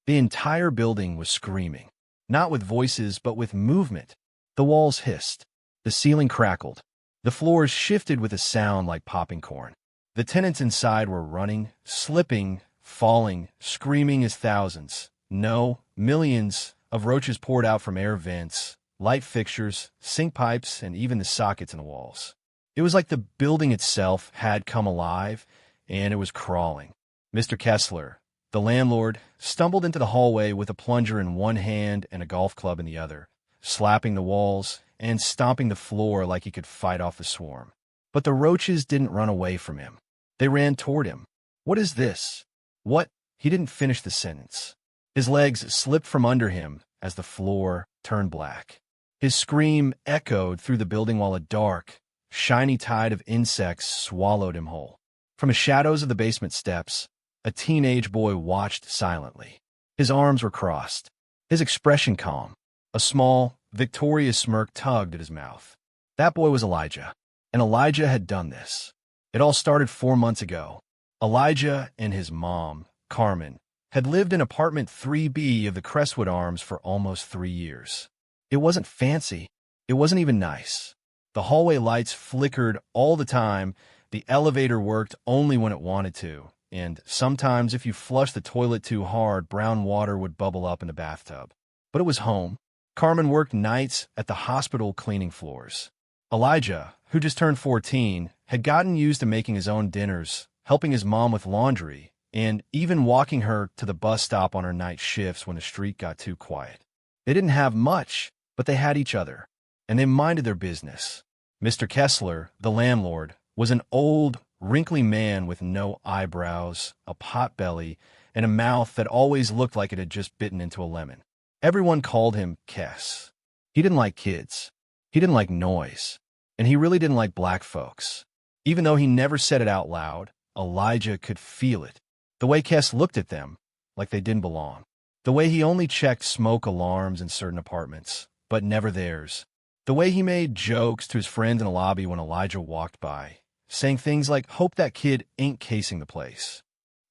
The entire building was screaming, not with voices but with movement. The walls hissed. The ceiling crackled. The floors shifted with a sound like popping corn. The tenants inside were running, slipping, falling, screaming as thousands, no, millions, of roaches poured out from air vents, light fixtures, sink pipes, and even the sockets in the walls. It was like the building itself had come alive, and it was crawling. Mr. Kessler, the landlord, stumbled into the hallway with a plunger in one hand and a golf club in the other, slapping the walls and stomping the floor like he could fight off the swarm. But the roaches didn't run away from him. They ran toward him. "What is this? What?" He didn't finish the sentence. His legs slipped from under him as the floor turned black. His scream echoed through the building while a dark, shiny tide of insects swallowed him whole. From the shadows of the basement steps, a teenage boy watched silently. His arms were crossed, his expression calm. A small, victorious smirk tugged at his mouth. That boy was Elijah, and Elijah had done this. It all started 4 months ago. Elijah and his mom, Carmen, had lived in apartment 3B of the Crestwood Arms for almost 3 years. It wasn't fancy. It wasn't even nice. The hallway lights flickered all the time, the elevator worked only when it wanted to, and sometimes if you flushed the toilet too hard, brown water would bubble up in the bathtub. But it was home. Carmen worked nights at the hospital cleaning floors. Elijah, who just turned 14, had gotten used to making his own dinners, helping his mom with laundry, and even walking her to the bus stop on her night shifts when the street got too quiet. They didn't have much, but they had each other, and they minded their business. Mr. Kessler, the landlord, was an old, wrinkly man with no eyebrows, a pot-belly, and a mouth that always looked like it had just bitten into a lemon. Everyone called him Kess. He didn't like kids. He didn't like noise. And he really didn't like black folks. Even though he never said it out loud, Elijah could feel it. The way Kess looked at them, like they didn't belong. The way he only checked smoke alarms in certain apartments, but never theirs. The way he made jokes to his friends in the lobby when Elijah walked by, saying things like, "Hope that kid ain't casing the place."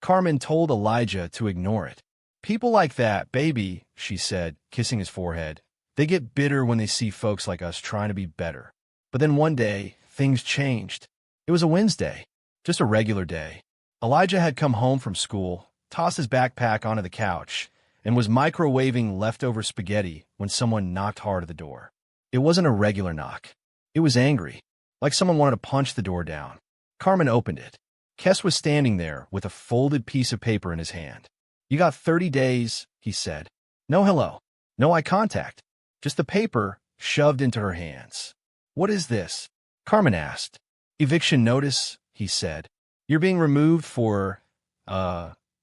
Carmen told Elijah to ignore it. "People like that, baby," she said, kissing his forehead. "They get bitter when they see folks like us trying to be better." But then one day, things changed. It was a Wednesday, just a regular day. Elijah had come home from school, tossed his backpack onto the couch, and was microwaving leftover spaghetti when someone knocked hard at the door. It wasn't a regular knock. It was angry, like someone wanted to punch the door down. Carmen opened it. Kess was standing there with a folded piece of paper in his hand. "You got 30 days, he said. "No hello, no eye contact, just the paper shoved into her hands. "What is this?" Carmen asked. "Eviction notice," he said. "You're being removed for,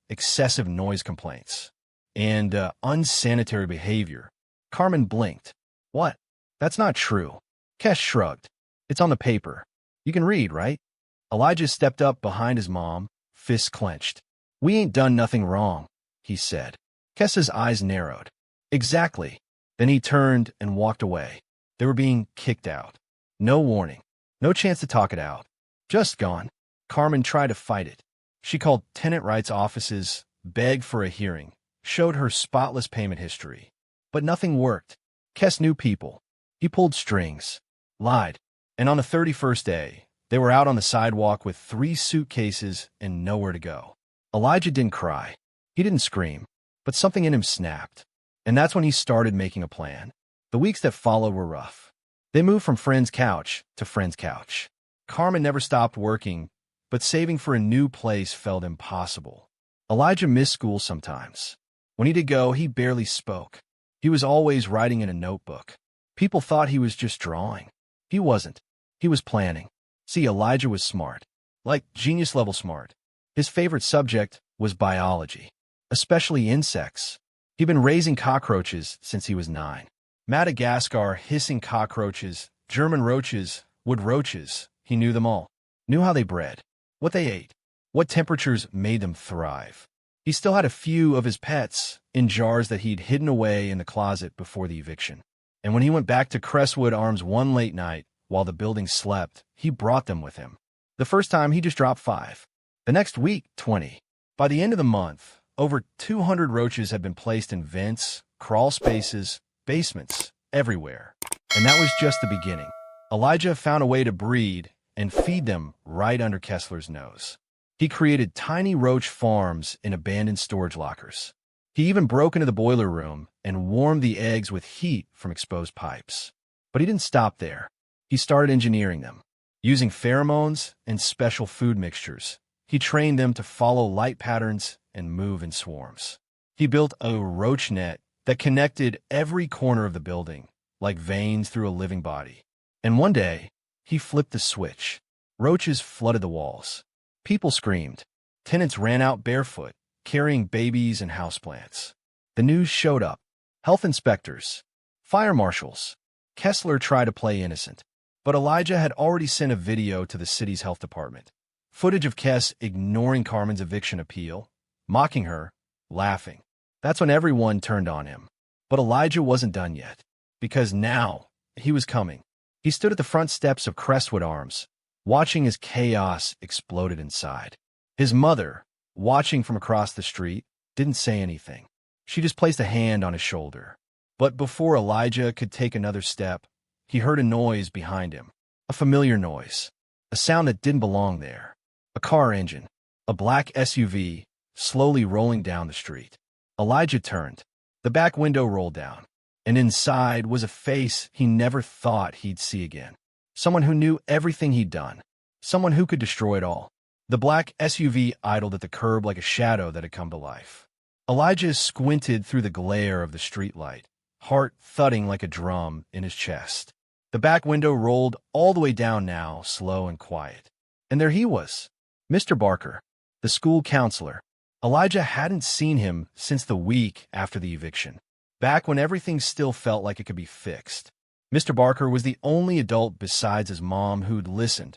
excessive noise complaints and, unsanitary behavior." Carmen blinked. "What? That's not true." Kess shrugged. "It's on the paper. You can read, right?" Elijah stepped up behind his mom, fists clenched. "We ain't done nothing wrong," he said. Kess's eyes narrowed. "Exactly." Then he turned and walked away. They were being kicked out. No warning. No chance to talk it out. Just gone. Carmen tried to fight it. She called tenant rights offices, begged for a hearing, showed her spotless payment history. But nothing worked. Kess knew people. He pulled strings, lied, and on the 31st day, they were out on the sidewalk with 3 suitcases and nowhere to go. Elijah didn't cry. He didn't scream, but something in him snapped. And that's when he started making a plan. The weeks that followed were rough. They moved from friend's couch to friend's couch. Carmen never stopped working, but saving for a new place felt impossible. Elijah missed school sometimes. When he did go, he barely spoke. He was always writing in a notebook. People thought he was just drawing. He wasn't. He was planning. See, Elijah was smart. Like genius-level smart. His favorite subject was biology, especially insects. He'd been raising cockroaches since he was 9. Madagascar hissing cockroaches, German roaches, wood roaches. He knew them all. Knew how they bred, what they ate, what temperatures made them thrive. He still had a few of his pets in jars that he'd hidden away in the closet before the eviction. And when he went back to Crestwood Arms one late night while the building slept, he brought them with him. The first time, he just dropped 5. The next week, 20. By the end of the month, Over 200 roaches had been placed in vents, crawl spaces, basements, everywhere. And that was just the beginning. Elijah found a way to breed and feed them right under Kessler's nose. He created tiny roach farms in abandoned storage lockers. He even broke into the boiler room and warmed the eggs with heat from exposed pipes. But he didn't stop there. He started engineering them. Using pheromones and special food mixtures, he trained them to follow light patterns and move in swarms. He built a roach net that connected every corner of the building, like veins through a living body. And one day, he flipped the switch. Roaches flooded the walls. People screamed. Tenants ran out barefoot, carrying babies and houseplants. The news showed up. Health inspectors, fire marshals. Kessler tried to play innocent, but Elijah had already sent a video to the city's health department. Footage of Kess ignoring Carmen's eviction appeal, mocking her, laughing. That's when everyone turned on him. But Elijah wasn't done yet, because now he was coming. He stood at the front steps of Crestwood Arms, watching as chaos exploded inside. His mother, watching from across the street, didn't say anything. She just placed a hand on his shoulder. But before Elijah could take another step, he heard a noise behind him. A familiar noise. A sound that didn't belong there. A car engine. A black SUV, slowly rolling down the street. Elijah turned. The back window rolled down. And inside was a face he never thought he'd see again. Someone who knew everything he'd done. Someone who could destroy it all. The black SUV idled at the curb like a shadow that had come to life. Elijah squinted through the glare of the streetlight, heart thudding like a drum in his chest. The back window rolled all the way down now, slow and quiet. And there he was, Mr. Barker, the school counselor. Elijah hadn't seen him since the week after the eviction, back when everything still felt like it could be fixed. Mr. Barker was the only adult besides his mom who'd listened,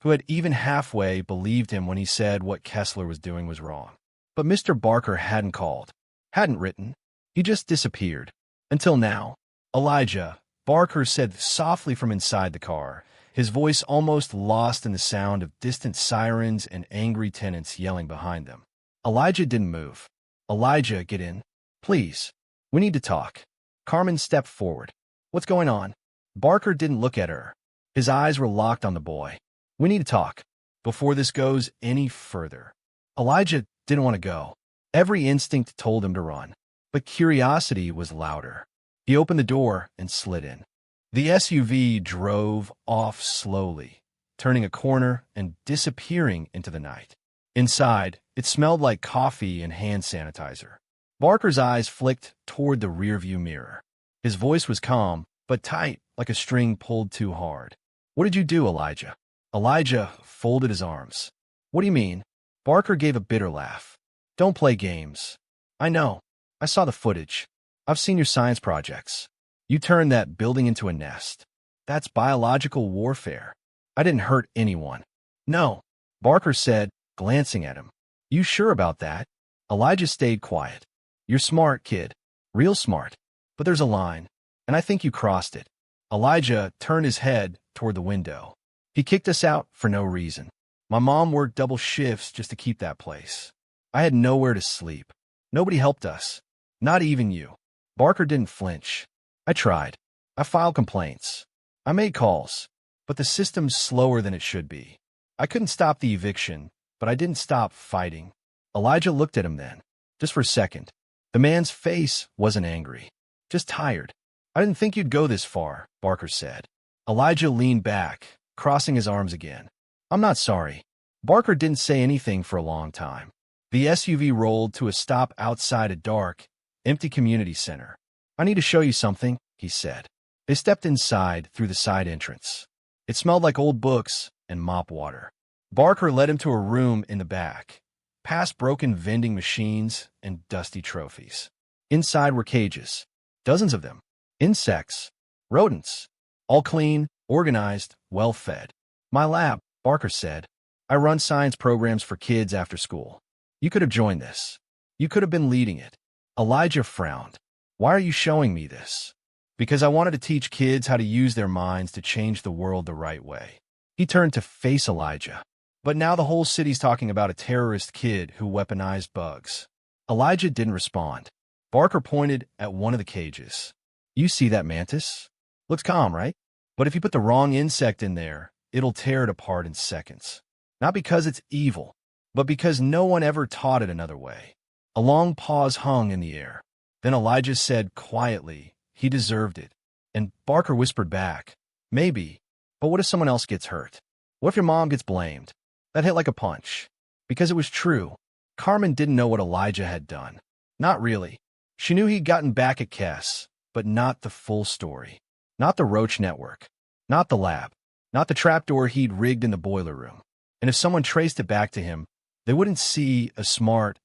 who had even halfway believed him when he said what Kessler was doing was wrong. But Mr. Barker hadn't called, hadn't written. He just disappeared. Until now. Elijah, Barker said softly from inside the car, his voice almost lost in the sound of distant sirens and angry tenants yelling behind them. Elijah didn't move. Elijah, get in. Please. We need to talk. Carmen stepped forward. What's going on? Barker didn't look at her. His eyes were locked on the boy. We need to talk. Before this goes any further. Elijah didn't want to go. Every instinct told him to run. But curiosity was louder. He opened the door and slid in. The SUV drove off slowly, turning a corner and disappearing into the night. Inside, it smelled like coffee and hand sanitizer. Barker's eyes flicked toward the rearview mirror. His voice was calm, but tight, like a string pulled too hard. What did you do, Elijah? Elijah folded his arms. What do you mean? Barker gave a bitter laugh. Don't play games. I know. I saw the footage. I've seen your science projects. You turned that building into a nest. That's biological warfare. I didn't hurt anyone. No, Barker said, glancing at him. You sure about that? Elijah stayed quiet. You're smart, kid. Real smart. But there's a line, and I think you crossed it. Elijah turned his head toward the window. He kicked us out for no reason. My mom worked double shifts just to keep that place. I had nowhere to sleep. Nobody helped us. Not even you. Barker didn't flinch. I tried. I filed complaints. I made calls. But the system's slower than it should be. I couldn't stop the eviction, but I didn't stop fighting. Elijah looked at him then, just for a second. The man's face wasn't angry, just tired. I didn't think you'd go this far, Barker said. Elijah leaned back, crossing his arms again. I'm not sorry. Barker didn't say anything for a long time. The SUV rolled to a stop outside a dark, empty community center. I need to show you something, he said. They stepped inside through the side entrance. It smelled like old books and mop water. Barker led him to a room in the back, past broken vending machines and dusty trophies. Inside were cages, dozens of them. Insects, rodents, all clean, organized, well-fed. My lab, Barker said. I run science programs for kids after school. You could have joined this. You could have been leading it. Elijah frowned. Why are you showing me this? Because I wanted to teach kids how to use their minds to change the world the right way. He turned to face Elijah. But now the whole city's talking about a terrorist kid who weaponized bugs. Elijah didn't respond. Barker pointed at one of the cages. You see that mantis? Looks calm, right? But if you put the wrong insect in there, it'll tear it apart in seconds. Not because it's evil, but because no one ever taught it another way. A long pause hung in the air. Then Elijah said quietly, he deserved it. And Barker whispered back, maybe, but what if someone else gets hurt? What if your mom gets blamed? That hit like a punch. Because it was true. Carmen didn't know what Elijah had done. Not really. She knew he'd gotten back at Kess, but not the full story. Not the roach network. Not the lab. Not the trapdoor he'd rigged in the boiler room. And if someone traced it back to him, they wouldn't see a smart,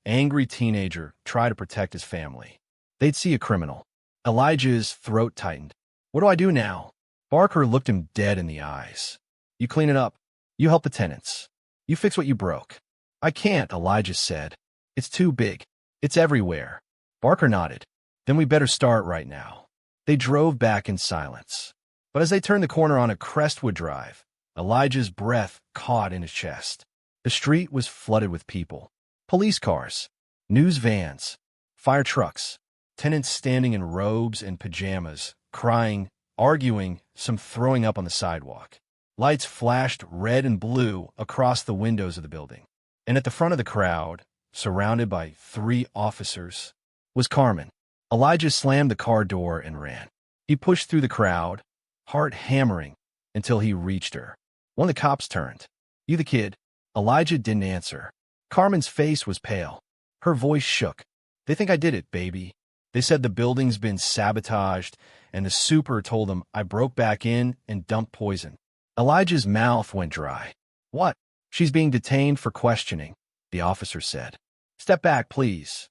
angry teenager try to protect his family. They'd see a criminal. Elijah's throat tightened. What do I do now? Barker looked him dead in the eyes. You clean it up. You help the tenants. You fix what you broke. I can't, Elijah said. It's too big. It's everywhere. Barker nodded. Then we better start right now. They drove back in silence. But as they turned the corner on a Crestwood Drive, Elijah's breath caught in his chest. The street was flooded with people. Police cars, news vans, fire trucks, tenants standing in robes and pajamas, crying, arguing, some throwing up on the sidewalk. Lights flashed red and blue across the windows of the building. And at the front of the crowd, surrounded by 3 officers, was Carmen. Elijah slammed the car door and ran. He pushed through the crowd, heart hammering, until he reached her. One of the cops turned. You the kid? Elijah didn't answer. Carmen's face was pale. Her voice shook. They think I did it, baby. They said the building's been sabotaged, and the super told them I broke back in and dumped poison. Elijah's mouth went dry. What? She's being detained for questioning, the officer said. Step back, please.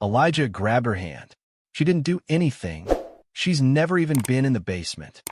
Elijah grabbed her hand. She didn't do anything. She's never even been in the basement.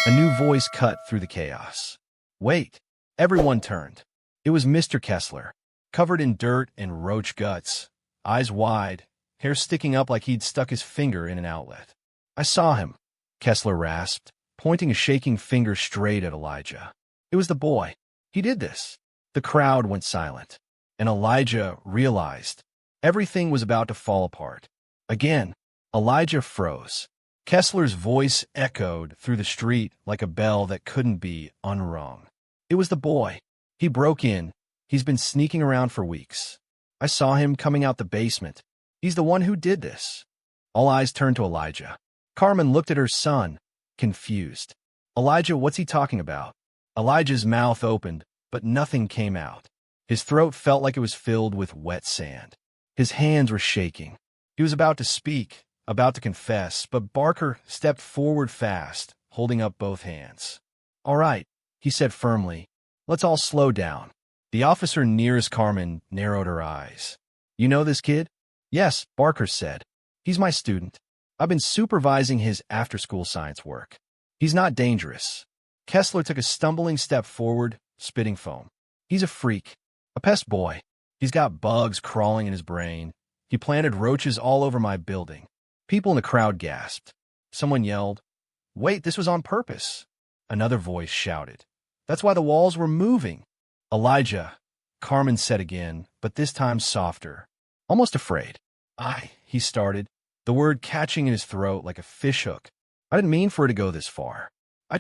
A new voice cut through the chaos. Wait. Everyone turned. It was Mr. Kessler, covered in dirt and roach guts, eyes wide, hair sticking up like he'd stuck his finger in an outlet. I saw him, Kessler rasped, pointing a shaking finger straight at Elijah. It was the boy. He did this. The crowd went silent, and Elijah realized everything was about to fall apart. Again, Elijah froze. Kessler's voice echoed through the street like a bell that couldn't be unrung. It was the boy. He broke in. He's been sneaking around for weeks. I saw him coming out the basement. He's the one who did this. All eyes turned to Elijah. Carmen looked at her son, confused. Elijah, what's he talking about? Elijah's mouth opened, but nothing came out. His throat felt like it was filled with wet sand. His hands were shaking. He was about to speak, about to confess, but Barker stepped forward fast, holding up both hands. All right, he said firmly. Let's all slow down. The officer nearest Carmen narrowed her eyes. You know this kid? Yes, Barker said. He's my student. I've been supervising his after-school science work. He's not dangerous. Kessler took a stumbling step forward, spitting foam. He's a freak. A pest boy. He's got bugs crawling in his brain. He planted roaches all over my building. People in the crowd gasped. Someone yelled, Wait, this was on purpose. Another voice shouted. That's why the walls were moving. Elijah, Carmen said again, but this time softer, almost afraid. He started, the word catching in his throat like a fishhook. I didn't mean for it to go this far. I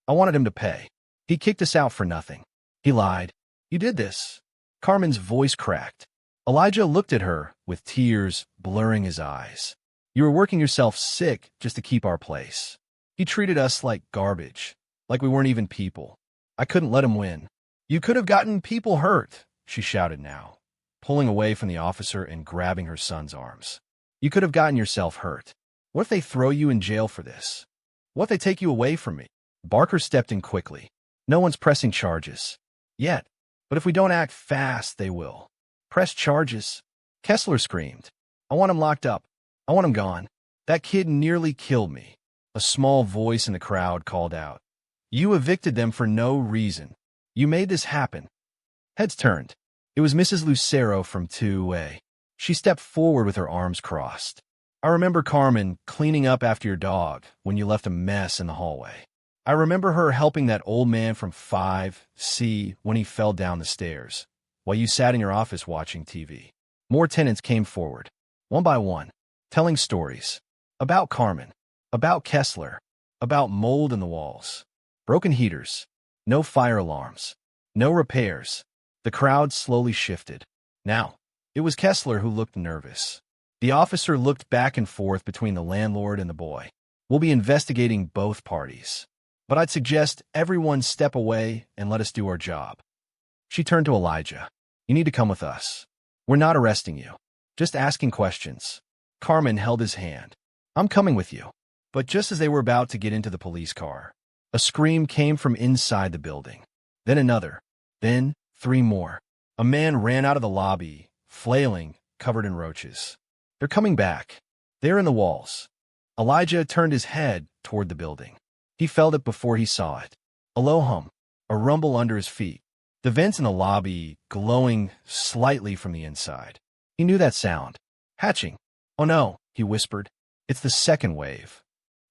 wanted him to pay. He kicked us out for nothing. He lied. You did this. Carmen's voice cracked. Elijah looked at her, with tears blurring his eyes. You were working yourself sick just to keep our place. He treated us like garbage, like we weren't even people. I couldn't let him win. You could have gotten people hurt, she shouted now, pulling away from the officer and grabbing her son's arms. You could have gotten yourself hurt. What if they throw you in jail for this? What if they take you away from me? Barker stepped in quickly. No one's pressing charges. Yet. But if we don't act fast, they will. Press charges. Kessler screamed. I want him locked up. I want him gone. That kid nearly killed me. A small voice in the crowd called out. You evicted them for no reason. You made this happen. Heads turned. It was Mrs. Lucero from 2A. She stepped forward with her arms crossed. I remember Carmen cleaning up after your dog when you left a mess in the hallway. I remember her helping that old man from 5C when he fell down the stairs, while you sat in your office watching TV. More tenants came forward, one by one, telling stories about Carmen, about Kessler, about mold in the walls, broken heaters, no fire alarms, no repairs. The crowd slowly shifted. Now, it was Kessler who looked nervous. The officer looked back and forth between the landlord and the boy. We'll be investigating both parties, but I'd suggest everyone step away and let us do our job. She turned to Elijah. You need to come with us. We're not arresting you, just asking questions. Carmen held his hand. I'm coming with you. But just as they were about to get into the police car, a scream came from inside the building. Then another. Then 3 more. A man ran out of the lobby, flailing, covered in roaches. They're coming back. They're in the walls. Elijah turned his head toward the building. He felt it before he saw it. A low hum, a rumble under his feet. The vents in the lobby glowing slightly from the inside. He knew that sound. Hatching. Oh no, he whispered. It's the second wave.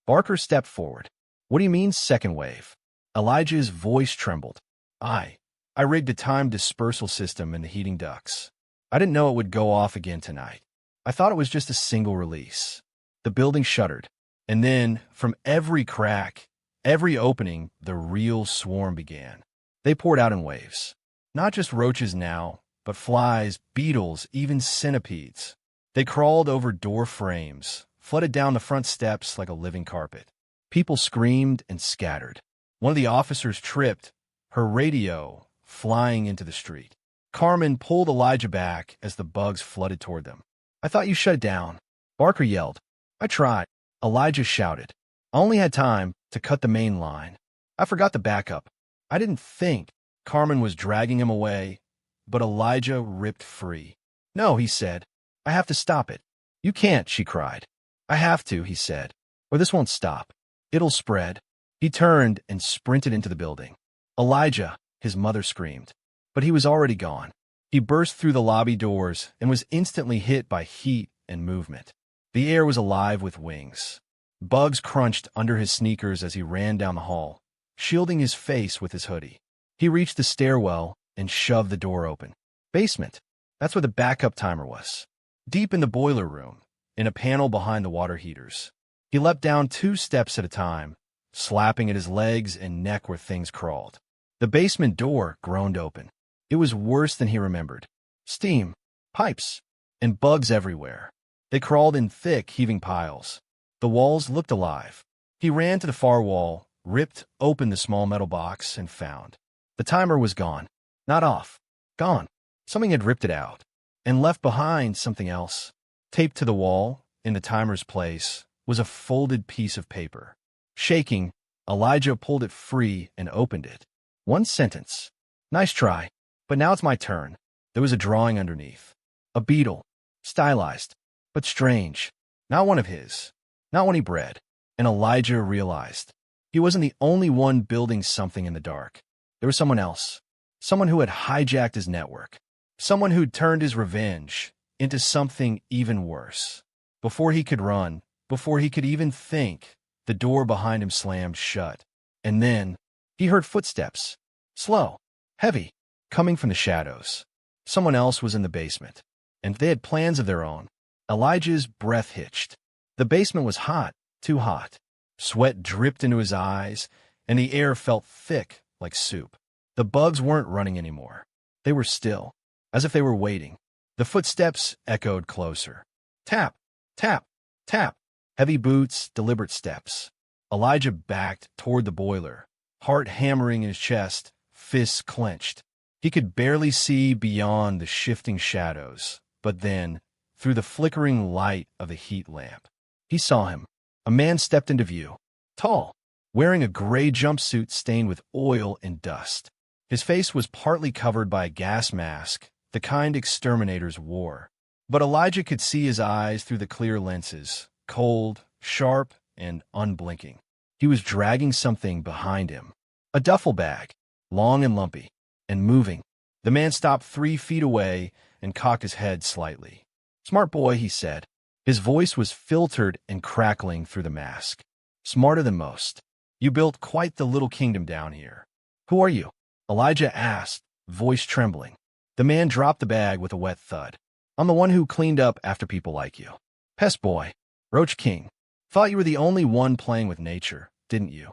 Barker stepped forward. What do you mean, second wave? Elijah's voice trembled. I rigged a timed dispersal system in the heating ducts. I didn't know it would go off again tonight. I thought it was just a single release. The building shuddered. And then, from every crack, every opening, the real swarm began. They poured out in waves. Not just roaches now, but flies, beetles, even centipedes. They crawled over door frames, flooded down the front steps like a living carpet. People screamed and scattered. One of the officers tripped, her radio flying into the street. Carmen pulled Elijah back as the bugs flooded toward them. I thought you shut it down. Barker yelled. I tried. Elijah shouted. I only had time to cut the main line. I forgot the backup. I didn't think. Carmen was dragging him away, but Elijah ripped free. No, he said. I have to stop it. You can't, she cried. I have to, he said, or this won't stop. It'll spread. He turned and sprinted into the building. Elijah, his mother screamed. But he was already gone. He burst through the lobby doors and was instantly hit by heat and movement. The air was alive with wings. Bugs crunched under his sneakers as he ran down the hall, shielding his face with his hoodie. He reached the stairwell and shoved the door open. Basement. That's where the backup timer was. Deep in the boiler room, in a panel behind the water heaters. He leapt down 2 steps at a time, slapping at his legs and neck where things crawled. The basement door groaned open. It was worse than he remembered. Steam, pipes, and bugs everywhere. They crawled in thick, heaving piles. The walls looked alive. He ran to the far wall, ripped open the small metal box, and found. The timer was gone. Not off. Gone. Something had ripped it out, and left behind something else. Taped to the wall, in the timer's place, was a folded piece of paper. Shaking, Elijah pulled it free and opened it. 1 sentence. Nice try. But now it's my turn. There was a drawing underneath. A beetle. Stylized. But strange. Not one of his. Not one he bred. And Elijah realized. He wasn't the only one building something in the dark. There was someone else. Someone who had hijacked his network. Someone who'd turned his revenge into something even worse. Before he could run, before he could even think, the door behind him slammed shut. And then he heard footsteps. Slow. Heavy. Coming from the shadows. Someone else was in the basement. And they had plans of their own. Elijah's breath hitched. The basement was hot. Too hot. Sweat dripped into his eyes, and the air felt thick like soup. The bugs weren't running anymore. They were still, as if they were waiting. The footsteps echoed closer. Tap, tap, tap. Heavy boots, deliberate steps. Elijah backed toward the boiler, heart hammering in his chest, fists clenched. He could barely see beyond the shifting shadows, but then, through the flickering light of the heat lamp, he saw him. A man stepped into view. Tall, wearing a gray jumpsuit stained with oil and dust. His face was partly covered by a gas mask, the kind exterminators wore. But Elijah could see his eyes through the clear lenses, cold, sharp, and unblinking. He was dragging something behind him. A duffel bag, long and lumpy, and moving. The man stopped 3 feet away and cocked his head slightly. Smart boy, he said. His voice was filtered and crackling through the mask. Smarter than most. You built quite the little kingdom down here. Who are you? Elijah asked, voice trembling. The man dropped the bag with a wet thud. I'm the one who cleaned up after people like you. Pest boy. Roach King. Thought you were the only one playing with nature, didn't you?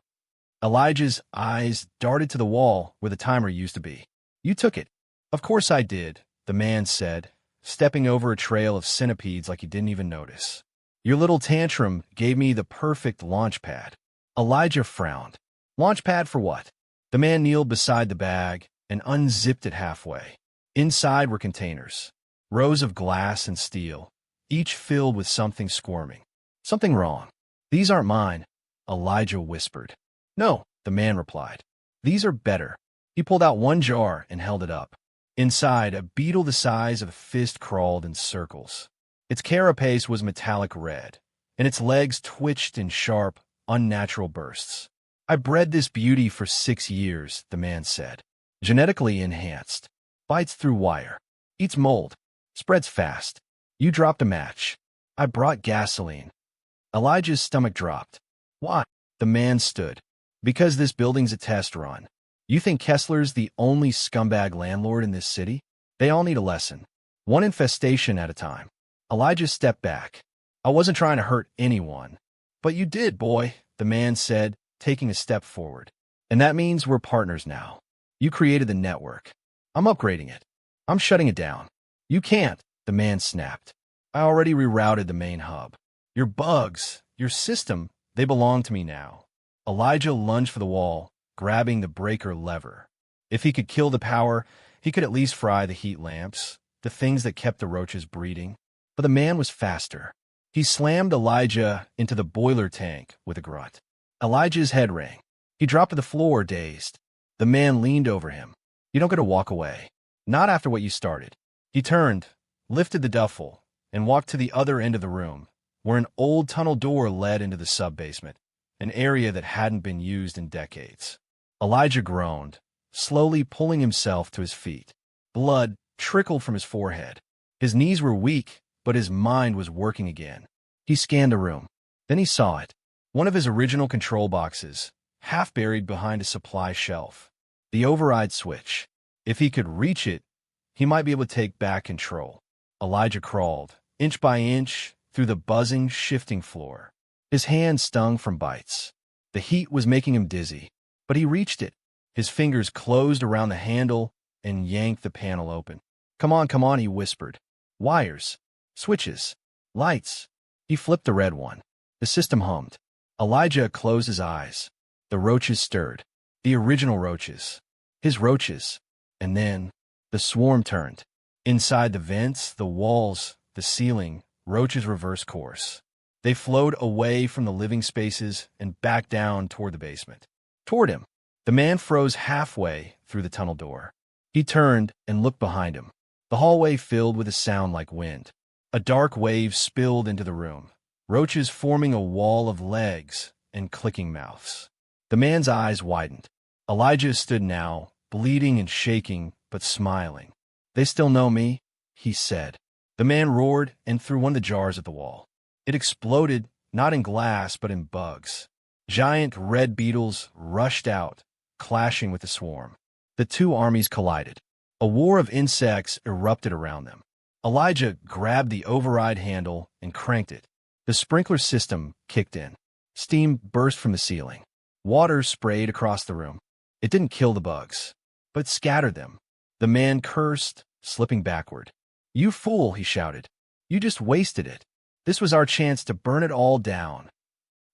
Elijah's eyes darted to the wall where the timer used to be. You took it. Of course I did, the man said, stepping over a trail of centipedes like he didn't even notice. Your little tantrum gave me the perfect launch pad. Elijah frowned. Launch pad for what? The man kneeled beside the bag and unzipped it halfway. Inside were containers, rows of glass and steel, each filled with something squirming. Something wrong. These aren't mine, Elijah whispered. No, the man replied. These are better. He pulled out one jar and held it up. Inside, a beetle the size of a fist crawled in circles. Its carapace was metallic red, and its legs twitched in sharp, unnatural bursts. I bred this beauty for 6 years, the man said. Genetically enhanced. Bites through wire. Eats mold. Spreads fast. You dropped a match. I brought gasoline. Elijah's stomach dropped. Why? The man stood. Because this building's a test run. You think Kessler's the only scumbag landlord in this city? They all need a lesson. One infestation at a time. Elijah stepped back. I wasn't trying to hurt anyone. But you did, boy, the man said, taking a step forward. And that means we're partners now. You created the network. I'm upgrading it. I'm shutting it down. You can't, the man snapped. I already rerouted the main hub. Your bugs, your system, they belong to me now. Elijah lunged for the wall, grabbing the breaker lever. If he could kill the power, he could at least fry the heat lamps, the things that kept the roaches breeding. But the man was faster. He slammed Elijah into the boiler tank with a grunt. Elijah's head rang. He dropped to the floor, dazed. The man leaned over him. You don't get to walk away. Not after what you started. He turned, lifted the duffel, and walked to the other end of the room, where an old tunnel door led into the sub-basement, an area that hadn't been used in decades. Elijah groaned, slowly pulling himself to his feet. Blood trickled from his forehead. His knees were weak, but his mind was working again. He scanned the room. Then he saw it. One of his original control boxes, half buried behind a supply shelf. The override switch. If he could reach it, he might be able to take back control. Elijah crawled, inch by inch, through the buzzing, shifting floor. His hand stung from bites. The heat was making him dizzy, but he reached it. His fingers closed around the handle and yanked the panel open. Come on, he whispered. Wires, switches, lights. He flipped the red one. The system hummed. Elijah closed his eyes. The roaches stirred. The original roaches. His roaches. And then the swarm turned. Inside the vents, the walls, the ceiling, roaches reversed course. They flowed away from the living spaces and back down toward the basement. Toward him. The man froze halfway through the tunnel door. He turned and looked behind him. The hallway filled with a sound like wind. A dark wave spilled into the room, roaches forming a wall of legs and clicking mouths. The man's eyes widened. Elijah stood now, bleeding and shaking, but smiling. They still know me, he said. The man roared and threw one of the jars at the wall. It exploded, not in glass, but in bugs. Giant red beetles rushed out, clashing with the swarm. The two armies collided. A war of insects erupted around them. Elijah grabbed the override handle and cranked it. The sprinkler system kicked in. Steam burst from the ceiling. Water sprayed across the room. It didn't kill the bugs, but scattered them. The man cursed, slipping backward. You fool, he shouted. You just wasted it. This was our chance to burn it all down.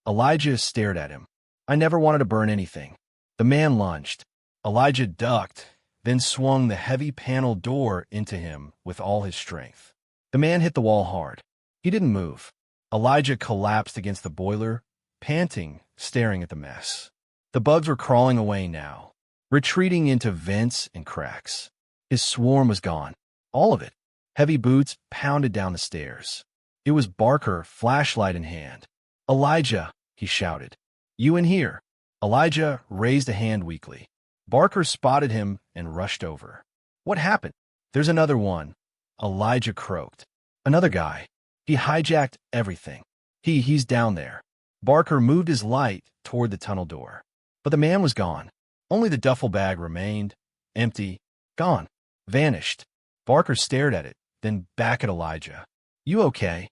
Elijah stared at him. I never wanted to burn anything. The man lunged. Elijah ducked, then swung the heavy panel door into him with all his strength. The man hit the wall hard. He didn't move. Elijah collapsed against the boiler, panting, staring at the mess. The bugs were crawling away now, retreating into vents and cracks. His swarm was gone. All of it. Heavy boots pounded down the stairs. It was Barker, flashlight in hand. Elijah, he shouted. You in here? Elijah raised a hand weakly. Barker spotted him and rushed over. What happened? There's another one. Elijah croaked. Another guy. He hijacked everything. He's down there. Barker moved his light toward the tunnel door. But the man was gone. Only the duffel bag remained. Empty. Gone. Vanished. Barker stared at it, then back at Elijah. "You okay?"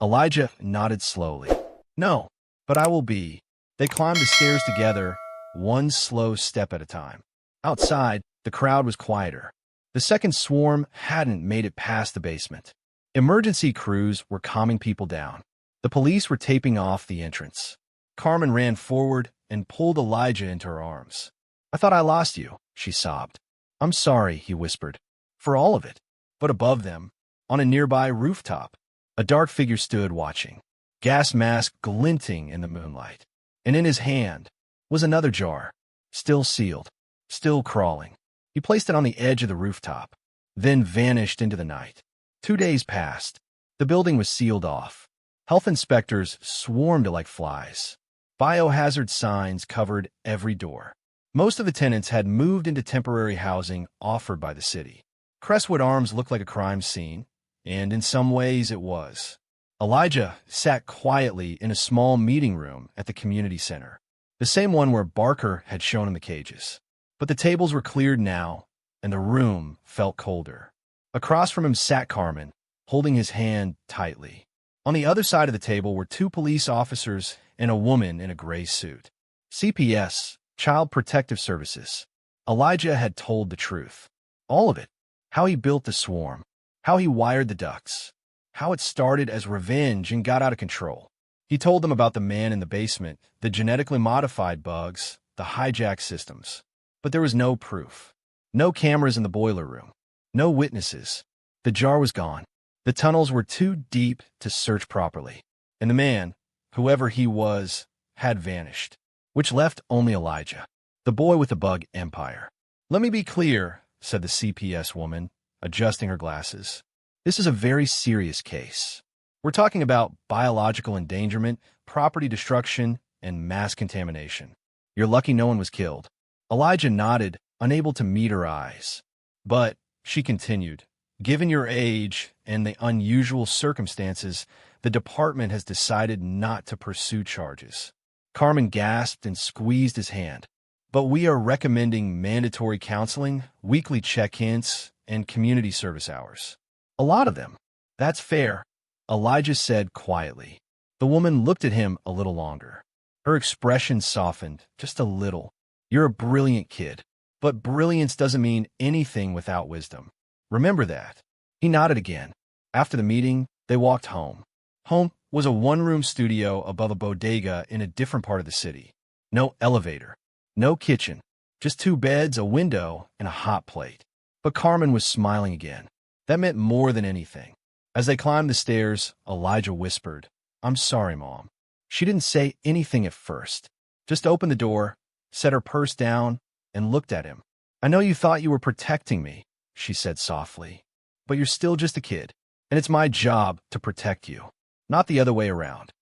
Elijah nodded slowly. "No, but I will be." They climbed the stairs together, one slow step at a time. Outside, the crowd was quieter. The second swarm hadn't made it past the basement. Emergency crews were calming people down. The police were taping off the entrance. Carmen ran forward and pulled Elijah into her arms. "I thought I lost you," she sobbed. "I'm sorry," he whispered, "for all of it." But above them, on a nearby rooftop, a dark figure stood watching, gas mask glinting in the moonlight. And in his hand was another jar, still sealed, still crawling. He placed it on the edge of the rooftop, then vanished into the night. 2 days passed. The building was sealed off. Health inspectors swarmed it like flies. Biohazard signs covered every door. Most of the tenants had moved into temporary housing offered by the city. Crestwood Arms looked like a crime scene, and in some ways it was. Elijah sat quietly in a small meeting room at the community center, the same one where Barker had shown him the cages. But the tables were cleared now, and the room felt colder. Across from him sat Carmen, holding his hand tightly. On the other side of the table were 2 police officers and a woman in a gray suit. CPS, Child Protective Services. Elijah had told the truth. All of it. How he built the swarm. How he wired the ducts. How it started as revenge and got out of control. He told them about the man in the basement, the genetically modified bugs, the hijack systems. But there was no proof. No cameras in the boiler room. No witnesses. The jar was gone. The tunnels were too deep to search properly. And the man, whoever he was, had vanished, which left only Elijah, the boy with the bug empire. "Let me be clear," said the CPS woman, adjusting her glasses. "This is a very serious case. We're talking about biological endangerment, property destruction, and mass contamination. You're lucky no one was killed." Elijah nodded, unable to meet her eyes. "But," she continued, "given your age and the unusual circumstances, the department has decided not to pursue charges." Carmen gasped and squeezed his hand. "But we are recommending mandatory counseling, weekly check-ins, and community service hours. A lot of them." "That's fair," Elijah said quietly. The woman looked at him a little longer. Her expression softened, just a little. "You're a brilliant kid, but brilliance doesn't mean anything without wisdom. Remember that." He nodded again. After the meeting, they walked home. Home was a one-room studio above a bodega in a different part of the city. No elevator, no kitchen, just 2 beds, a window, and a hot plate. But Carmen was smiling again. That meant more than anything. As they climbed the stairs, Elijah whispered, "I'm sorry, Mom." She didn't say anything at first, just opened the door, set her purse down, and looked at him. "I know you thought you were protecting me," she said softly, "but you're still just a kid, and it's my job to protect you, not the other way around."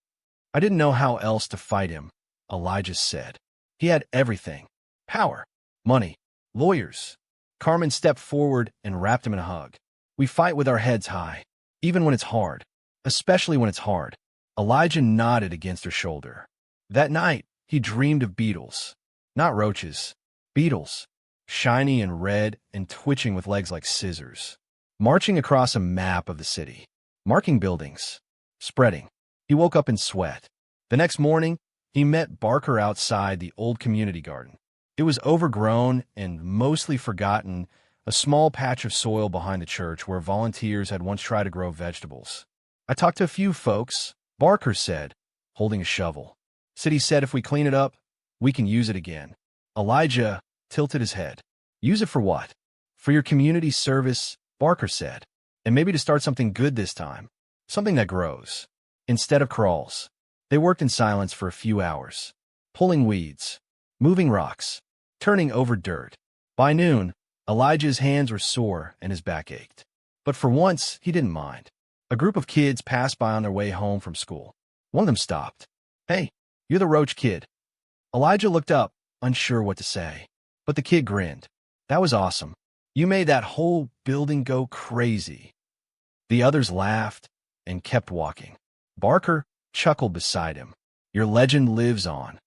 "I didn't know how else to fight him," Elijah said. "He had everything. Power, money, lawyers." Carmen stepped forward and wrapped him in a hug. "We fight with our heads high, even when it's hard, especially when it's hard." Elijah nodded against her shoulder. That night, he dreamed of beetles. Not roaches. Beetles. Shiny and red and twitching with legs like scissors. Marching across a map of the city. Marking buildings. Spreading. He woke up in sweat. The next morning, he met Barker outside the old community garden. It was overgrown and mostly forgotten, a small patch of soil behind the church where volunteers had once tried to grow vegetables. "I talked to a few folks," Barker said, holding a shovel. "City said if we clean it up, we can use it again." Elijah tilted his head. "Use it for what?" "For your community service," Barker said. "And maybe to start something good this time. Something that grows. Instead of crawls." They worked in silence for a few hours. Pulling weeds. Moving rocks. Turning over dirt. By noon, Elijah's hands were sore and his back ached. But for once, he didn't mind. A group of kids passed by on their way home from school. One of them stopped. "Hey, you're the Roach kid." Elijah looked up, unsure what to say. But the kid grinned. "That was awesome. You made that whole building go crazy." The others laughed and kept walking. Barker chuckled beside him. "Your legend lives on."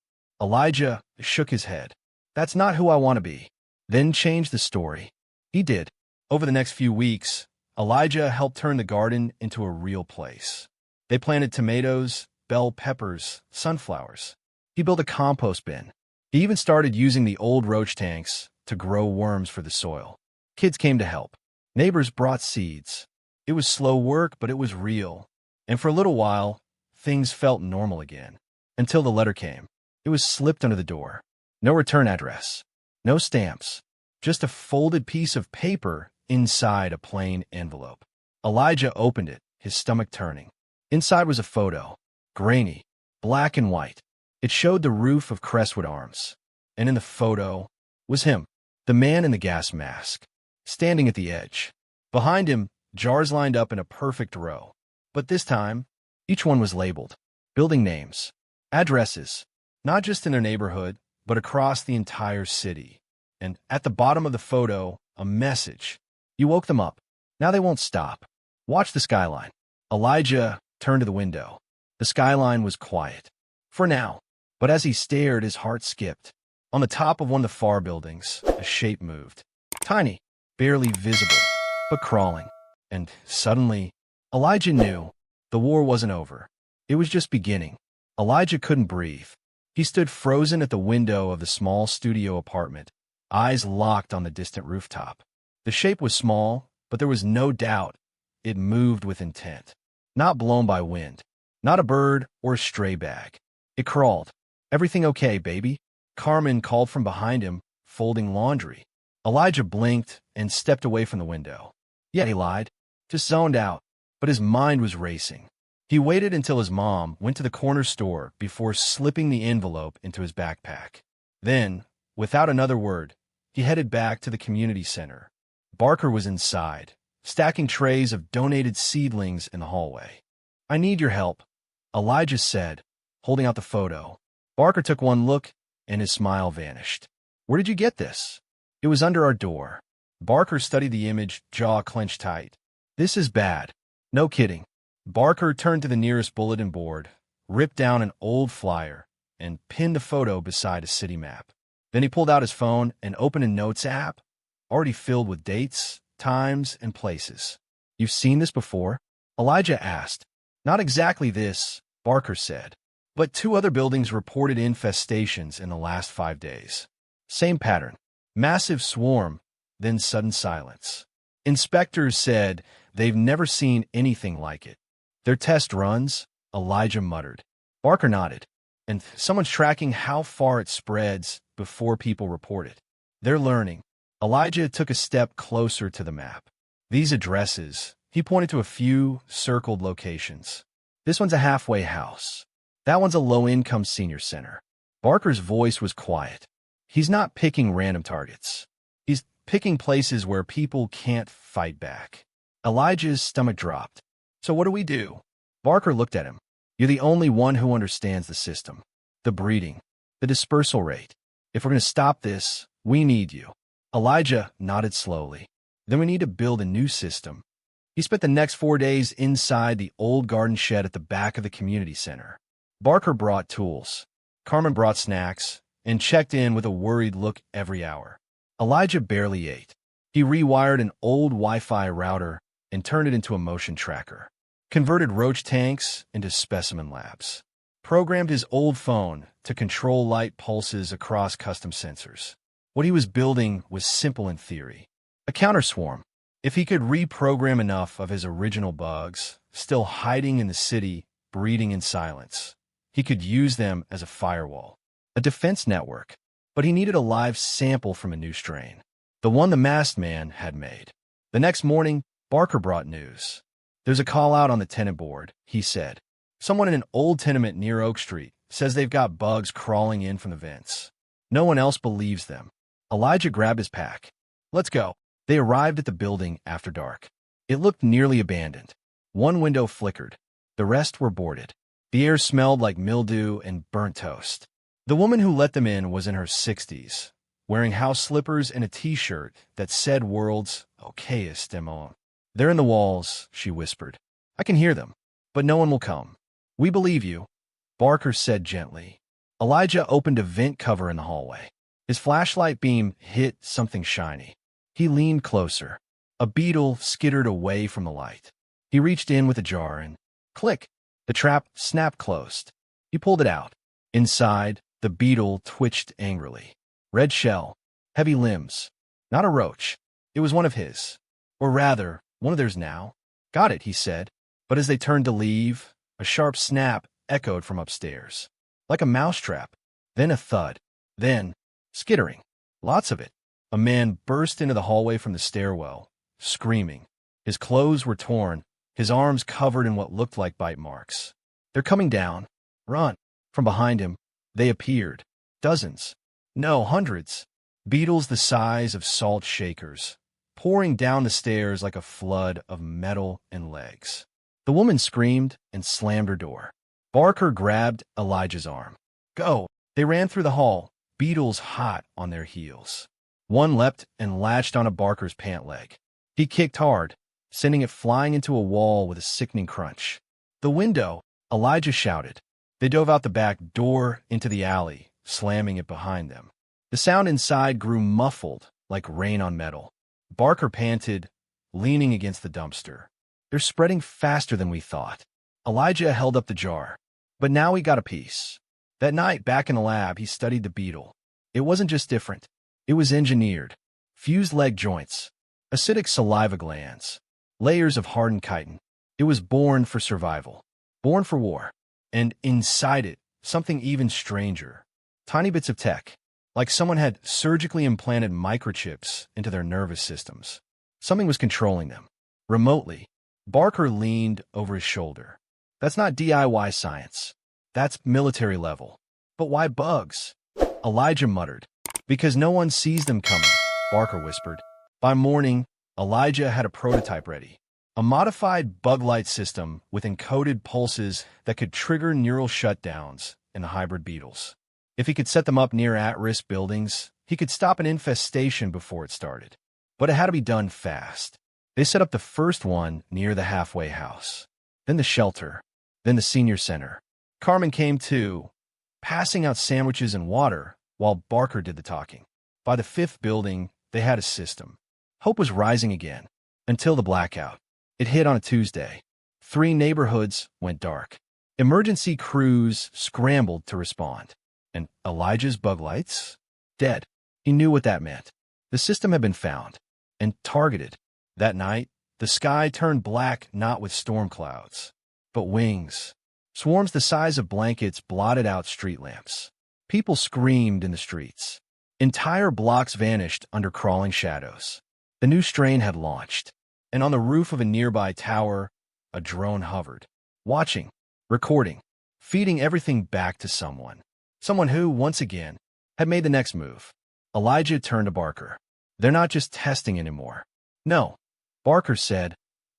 Elijah shook his head. "That's not who I want to be." Then changed the story. He did. Over the next few weeks, Elijah helped turn the garden into a real place. They planted tomatoes, bell peppers, sunflowers. He built a compost bin. He even started using the old roach tanks to grow worms for the soil. Kids came to help. Neighbors brought seeds. It was slow work, but it was real. And for a little while, things felt normal again. Until the letter came. It was slipped under the door. No return address. No stamps. Just a folded piece of paper inside a plain envelope. Elijah opened it, his stomach turning. Inside was a photo. Grainy. Black and white. It showed the roof of Crestwood Arms. And in the photo was him, the man in the gas mask, standing at the edge. Behind him, jars lined up in a perfect row. But this time, each one was labeled. Building names. Addresses. Not just in their neighborhood, but across the entire city. And at the bottom of the photo, a message. You woke them up. Now they won't stop. Watch the skyline. Elijah turned to the window. The skyline was quiet. For now. But as he stared, his heart skipped. On the top of one of the far buildings, a shape moved. Tiny, barely visible, but crawling. And suddenly, Elijah knew the war wasn't over. It was just beginning. Elijah couldn't breathe. He stood frozen at the window of the small studio apartment, eyes locked on the distant rooftop. The shape was small, but there was no doubt it moved with intent. Not blown by wind. Not a bird or a stray bag. It crawled. Everything okay, baby? Carmen called from behind him, folding laundry. Elijah blinked and stepped away from the window. Yeah, he lied. Just zoned out. But his mind was racing. He waited until his mom went to the corner store before slipping the envelope into his backpack. Then, without another word, he headed back to the community center. Barker was inside, stacking trays of donated seedlings in the hallway. I need your help, Elijah said, holding out the photo. Barker took one look, and his smile vanished. Where did you get this? It was under our door. Barker studied the image, jaw clenched tight. This is bad. No kidding. Barker turned to the nearest bulletin board, ripped down an old flyer, and pinned the photo beside a city map. Then he pulled out his phone and opened a notes app, already filled with dates, times, and places. You've seen this before? Elijah asked. Not exactly this, Barker said. But 2 other buildings reported infestations in the last 5 days. Same pattern. Massive swarm, then sudden silence. Inspectors said they've never seen anything like it. Their test runs, Elijah muttered. Barker nodded. And someone's tracking how far it spreads before people report it. They're learning. Elijah took a step closer to the map. These addresses, he pointed to a few circled locations. This one's a halfway house. That one's a low-income senior center. Barker's voice was quiet. He's not picking random targets. He's picking places where people can't fight back. Elijah's stomach dropped. So what do we do? Barker looked at him. You're the only one who understands the system. The breeding. The dispersal rate. If we're going to stop this, we need you. Elijah nodded slowly. Then we need to build a new system. He spent the next 4 days inside the old garden shed at the back of the community center. Barker brought tools. Carmen brought snacks and checked in with a worried look every hour. Elijah barely ate. He rewired an old Wi-Fi router and turned it into a motion tracker. Converted roach tanks into specimen labs. Programmed his old phone to control light pulses across custom sensors. What he was building was simple in theory. A counter-swarm. If he could reprogram enough of his original bugs, still hiding in the city, breeding in silence, he could use them as a firewall, a defense network. But he needed a live sample from a new strain, the one the masked man had made. The next morning, Barker brought news. There's a call out on the tenant board, he said. Someone in an old tenement near Oak Street says they've got bugs crawling in from the vents. No one else believes them. Elijah grabbed his pack. Let's go. They arrived at the building after dark. It looked nearly abandoned. One window flickered. The rest were boarded. The air smelled like mildew and burnt toast. The woman who let them in was in her 60s, wearing house slippers and a t-shirt that said words okayest demon. They're in the walls, she whispered. I can hear them, but no one will come. We believe you, Barker said gently. Elijah opened a vent cover in the hallway. His flashlight beam hit something shiny. He leaned closer. A beetle skittered away from the light. He reached in with a jar and, click, the trap snapped closed. He pulled it out. Inside, the beetle twitched angrily. Red shell, heavy limbs. Not a roach. It was one of his. Or rather, one of theirs now. Got it, he said. But as they turned to leave, a sharp snap echoed from upstairs. Like a mousetrap. Then a thud. Then, skittering. Lots of it. A man burst into the hallway from the stairwell, screaming. His clothes were torn, his arms covered in what looked like bite marks. They're coming down. Run. From behind him, they appeared. Dozens. No, hundreds. Beetles the size of salt shakers, pouring down the stairs like a flood of metal and legs. The woman screamed and slammed her door. Barker grabbed Elijah's arm. Go! They ran through the hall, beetles hot on their heels. One leapt and latched onto Barker's pant leg. He kicked hard, sending it flying into a wall with a sickening crunch. The window! Elijah shouted. They dove out the back door into the alley, slamming it behind them. The sound inside grew muffled, like rain on metal. Barker panted, leaning against the dumpster. They're spreading faster than we thought. Elijah held up the jar. But now he got a piece. That night, back in the lab, he studied the beetle. It wasn't just different. It was engineered. Fused leg joints. Acidic saliva glands. Layers of hardened chitin. It was born for survival. Born for war. And inside it, something even stranger. Tiny bits of tech. Like someone had surgically implanted microchips into their nervous systems. Something was controlling them. Remotely, Barker leaned over his shoulder. That's not DIY science. That's military level. But why bugs? Elijah muttered. Because no one sees them coming, Barker whispered. By morning, Elijah had a prototype ready. A modified bug light system with encoded pulses that could trigger neural shutdowns in the hybrid beetles. If he could set them up near at-risk buildings, he could stop an infestation before it started. But it had to be done fast. They set up the first one near the halfway house, then the shelter, then the senior center. Carmen came too, passing out sandwiches and water while Barker did the talking. By the fifth building, they had a system. Hope was rising again, until the blackout. It hit on a Tuesday. 3 neighborhoods went dark. Emergency crews scrambled to respond. And Elijah's bug lights? Dead. He knew what that meant. The system had been found and targeted. That night, the sky turned black not with storm clouds, but wings. Swarms the size of blankets blotted out street lamps. People screamed in the streets. Entire blocks vanished under crawling shadows. The new strain had launched, and on the roof of a nearby tower, a drone hovered, watching, recording, feeding everything back to someone. Someone who, once again, had made the next move. Elijah turned to Barker. They're not just testing anymore. No, Barker said,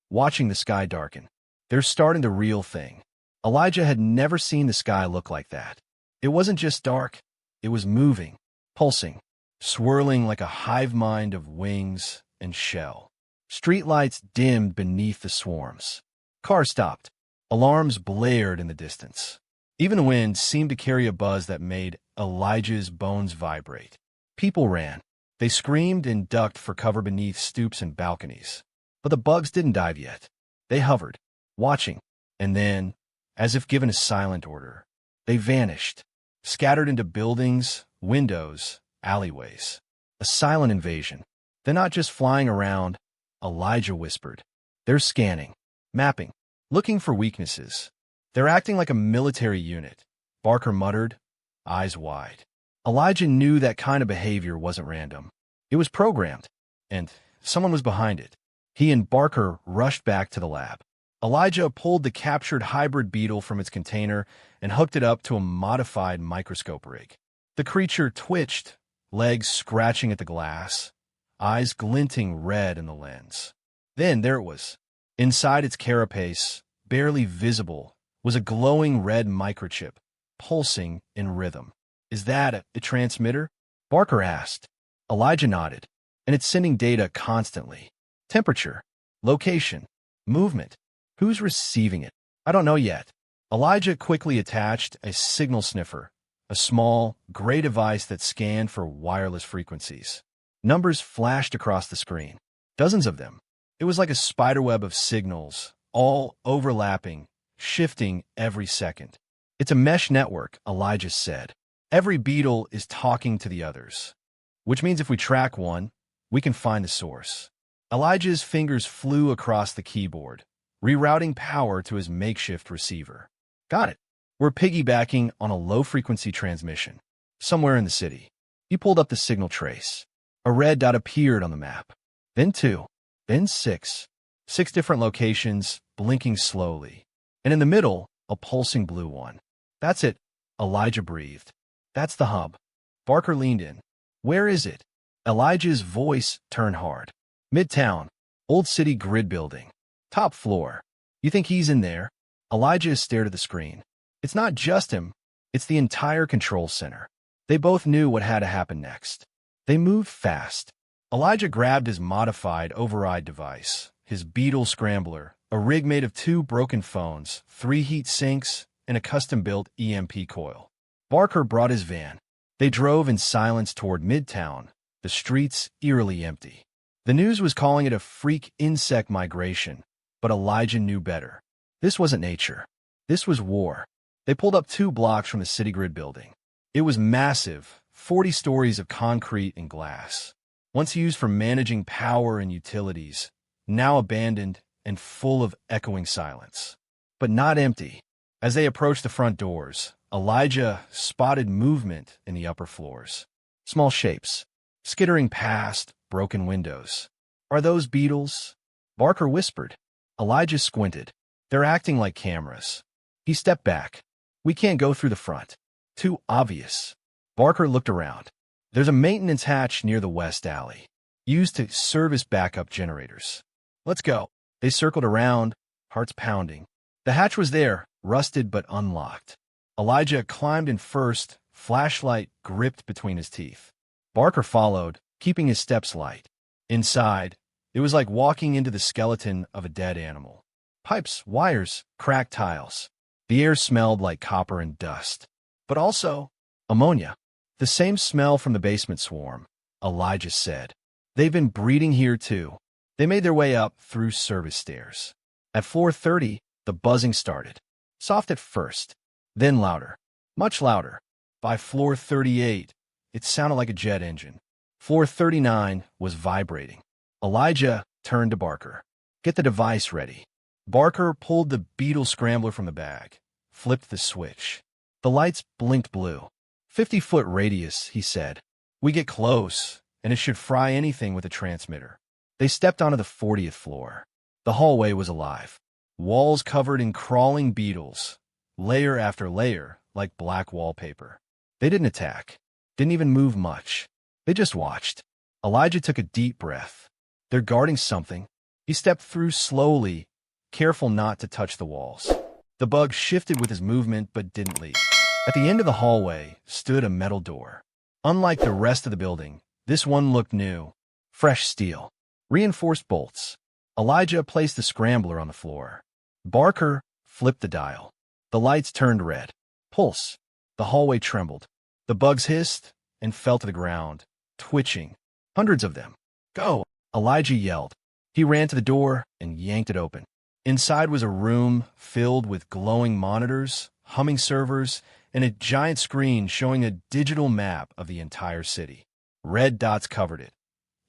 watching the sky darken. They're starting the real thing. Elijah had never seen the sky look like that. It wasn't just dark. It was moving, pulsing, swirling like a hive mind of wings and shell. Streetlights dimmed beneath the swarms. Cars stopped. Alarms blared in the distance. Even the wind seemed to carry a buzz that made Elijah's bones vibrate. People ran. They screamed and ducked for cover beneath stoops and balconies. But the bugs didn't dive yet. They hovered, watching, and then, as if given a silent order, they vanished, scattered into buildings, windows, alleyways. A silent invasion. They're not just flying around, Elijah whispered. They're scanning, mapping, looking for weaknesses. They're acting like a military unit, Barker muttered, eyes wide. Elijah knew that kind of behavior wasn't random. It was programmed, and someone was behind it. He and Barker rushed back to the lab. Elijah pulled the captured hybrid beetle from its container and hooked it up to a modified microscope rig. The creature twitched, legs scratching at the glass, eyes glinting red in the lens. Then there it was. Inside its carapace, barely visible, was a glowing red microchip, pulsing in rhythm. Is that a transmitter? Barker asked. Elijah nodded. And it's sending data constantly. Temperature, location, movement. Who's receiving it? I don't know yet. Elijah quickly attached a signal sniffer, a small, gray device that scanned for wireless frequencies. Numbers flashed across the screen. Dozens of them. It was like a spiderweb of signals, all overlapping, shifting every second. It's a mesh network, Elijah said. Every beetle is talking to the others, which means if we track one, we can find the source. Elijah's fingers flew across the keyboard, rerouting power to his makeshift receiver. Got it. We're piggybacking on a low-frequency transmission, somewhere in the city. He pulled up the signal trace. A red dot appeared on the map. Then 2. Then 6. 6 different locations, blinking slowly. And in the middle, a pulsing blue one. That's it, Elijah breathed. That's the hub. Barker leaned in. Where is it? Elijah's voice turned hard. Midtown, old city grid building. Top floor. You think he's in there? Elijah stared at the screen. It's not just him. It's the entire control center. They both knew what had to happen next. They moved fast. Elijah grabbed his modified override device, his Beetle Scrambler, a rig made of 2 broken phones, 3 heat sinks, and a custom-built EMP coil. Barker brought his van. They drove in silence toward Midtown, the streets eerily empty. The news was calling it a freak insect migration, but Elijah knew better. This wasn't nature. This was war. They pulled up 2 blocks from the city grid building. It was massive, 40 stories of concrete and glass. Once used for managing power and utilities, now abandoned and full of echoing silence. But not empty. As they approached the front doors, Elijah spotted movement in the upper floors. Small shapes, skittering past broken windows. Are those beetles? Barker whispered. Elijah squinted. They're acting like cameras. He stepped back. We can't go through the front. Too obvious. Barker looked around. There's a maintenance hatch near the west alley, used to service backup generators. Let's go. They circled around, hearts pounding. The hatch was there, rusted but unlocked. Elijah climbed in first, flashlight gripped between his teeth. Barker followed, keeping his steps light. Inside, it was like walking into the skeleton of a dead animal. Pipes, wires, cracked tiles. The air smelled like copper and dust. But also, ammonia. The same smell from the basement swarm, Elijah said. They've been breeding here too. They made their way up through service stairs. At floor 30, the buzzing started. Soft at first, then louder. Much louder. By floor 38, it sounded like a jet engine. Floor 39 was vibrating. Elijah turned to Barker. Get the device ready. Barker pulled the Beetle Scrambler from the bag, flipped the switch. The lights blinked blue. 50-foot radius, he said. We get close, and it should fry anything with a transmitter. They stepped onto the 40th floor. The hallway was alive. Walls covered in crawling beetles, layer after layer, like black wallpaper. They didn't attack, didn't even move much. They just watched. Elijah took a deep breath. They're guarding something. He stepped through slowly, careful not to touch the walls. The bug shifted with his movement but didn't leave. At the end of the hallway stood a metal door. Unlike the rest of the building, this one looked new. Fresh steel. Reinforced bolts. Elijah placed the scrambler on the floor. Barker flipped the dial. The lights turned red. Pulse. The hallway trembled. The bugs hissed and fell to the ground, twitching. Hundreds of them. Go! Elijah yelled. He ran to the door and yanked it open. Inside was a room filled with glowing monitors, humming servers, and a giant screen showing a digital map of the entire city. Red dots covered it,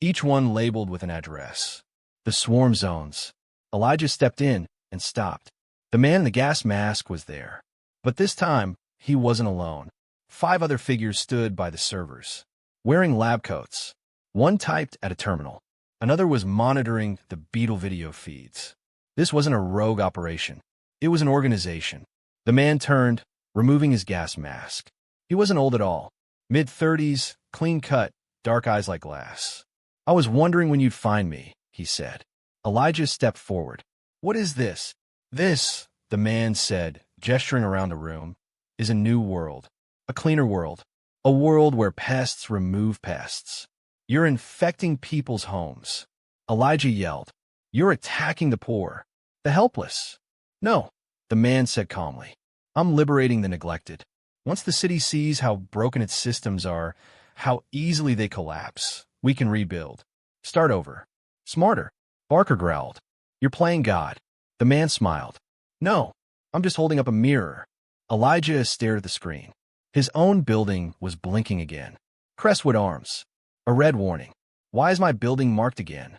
each one labeled with an address. The swarm zones. Elijah stepped in and stopped. The man in the gas mask was there. But this time, he wasn't alone. 5 other figures stood by the servers, wearing lab coats. One typed at a terminal. Another was monitoring the Beetle video feeds. This wasn't a rogue operation. It was an organization. The man turned, removing his gas mask. He wasn't old at all. Mid-30s, clean-cut, dark eyes like glass. I was wondering when you'd find me, he said. Elijah stepped forward. What is this? This, the man said, gesturing around the room, is a new world. A cleaner world. A world where pests remove pests. You're infecting people's homes. Elijah yelled. You're attacking the poor, the helpless. No, the man said calmly. I'm liberating the neglected. Once the city sees how broken its systems are, how easily they collapse, we can rebuild. Start over. Smarter. Barker growled. You're playing God. The man smiled. No, I'm just holding up a mirror. Elijah stared at the screen. His own building was blinking again. Crestwood Arms. A red warning. Why is my building marked again?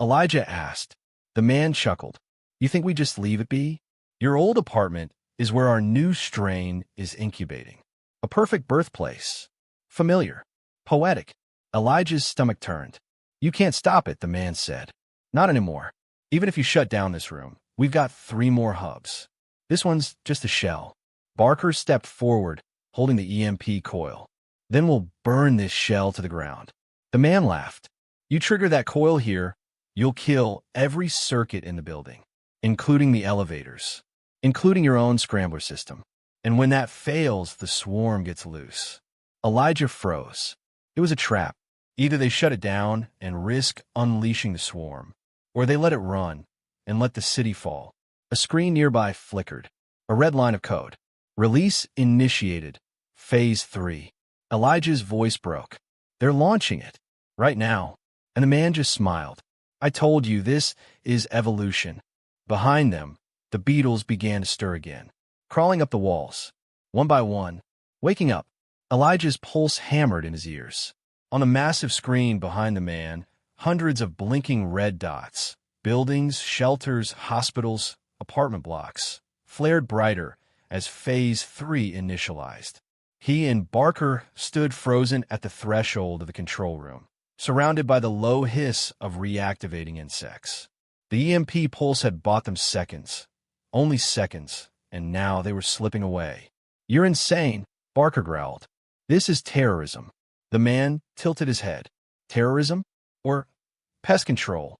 Elijah asked. The man chuckled. You think we just leave it be? Your old apartment is where our new strain is incubating. A perfect birthplace. Familiar. Poetic. Elijah's stomach turned. You can't stop it, the man said. Not anymore. Even if you shut down this room, we've got 3 more hubs. This one's just a shell. Barker stepped forward, holding the EMP coil. Then we'll burn this shell to the ground. The man laughed. You trigger that coil here, you'll kill every circuit in the building, including the elevators, including your own scrambler system. And when that fails, the swarm gets loose. Elijah froze. It was a trap. Either they shut it down and risk unleashing the swarm, or they let it run and let the city fall. A screen nearby flickered. A red line of code. Release initiated. Phase 3. Elijah's voice broke. They're launching it. Right now. And the man just smiled. I told you, this is evolution. Behind them, the beetles began to stir again, crawling up the walls. One by one. Waking up. Elijah's pulse hammered in his ears. On a massive screen behind the man, hundreds of blinking red dots. Buildings, shelters, hospitals, apartment blocks, flared brighter as Phase 3 initialized. He and Barker stood frozen at the threshold of the control room, surrounded by the low hiss of reactivating insects. The EMP pulse had bought them seconds, only seconds, and now they were slipping away. You're insane, Barker growled. This is terrorism. The man tilted his head. Terrorism? Or pest control?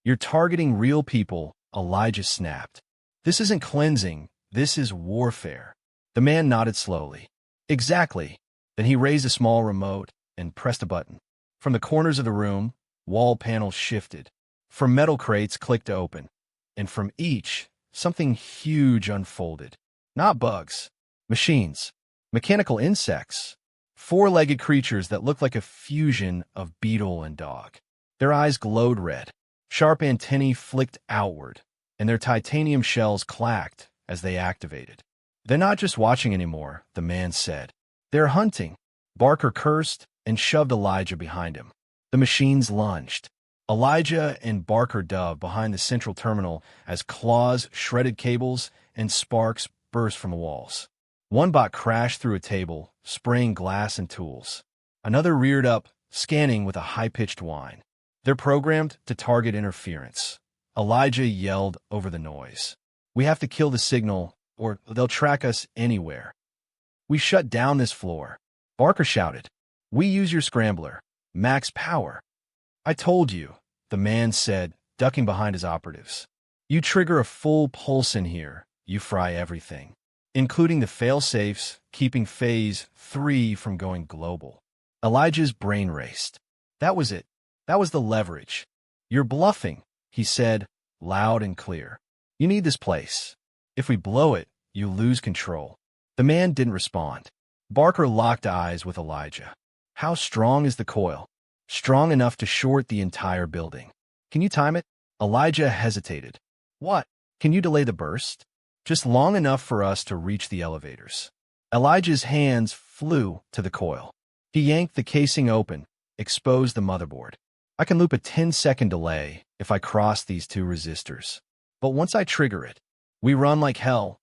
You're targeting real people, Elijah snapped. This isn't cleansing, this is warfare. The man nodded slowly. Exactly. Then he raised a small remote and pressed a button. From the corners of the room, wall panels shifted. From metal crates clicked open. And from each, something huge unfolded. Not bugs. Machines. Mechanical insects. 4-legged creatures that looked like a fusion of beetle and dog. Their eyes glowed red. Sharp antennae flicked outward, and their titanium shells clacked as they activated. They're not just watching anymore, the man said. They're hunting. Barker cursed and shoved Elijah behind him. The machines lunged. Elijah and Barker dove behind the central terminal as claws shredded cables and sparks burst from the walls. One bot crashed through a table, spraying glass and tools. Another reared up, scanning with a high-pitched whine. They're programmed to target interference. Elijah yelled over the noise. We have to kill the signal, or they'll track us anywhere. We shut down this floor. Barker shouted. We use your scrambler. Max power. I told you, the man said, ducking behind his operatives. You trigger a full pulse in here, you fry everything, including the fail-safes, keeping Phase 3 from going global. Elijah's brain raced. That was it. That was the leverage. You're bluffing, he said, loud and clear. You need this place. If we blow it, you lose control. The man didn't respond. Barker locked eyes with Elijah. How strong is the coil? Strong enough to short the entire building. Can you time it? Elijah hesitated. What? Can you delay the burst? Just long enough for us to reach the elevators. Elijah's hands flew to the coil. He yanked the casing open, exposed the motherboard. I can loop a 10-second delay if I cross these 2 resistors. But once I trigger it, we run like hell,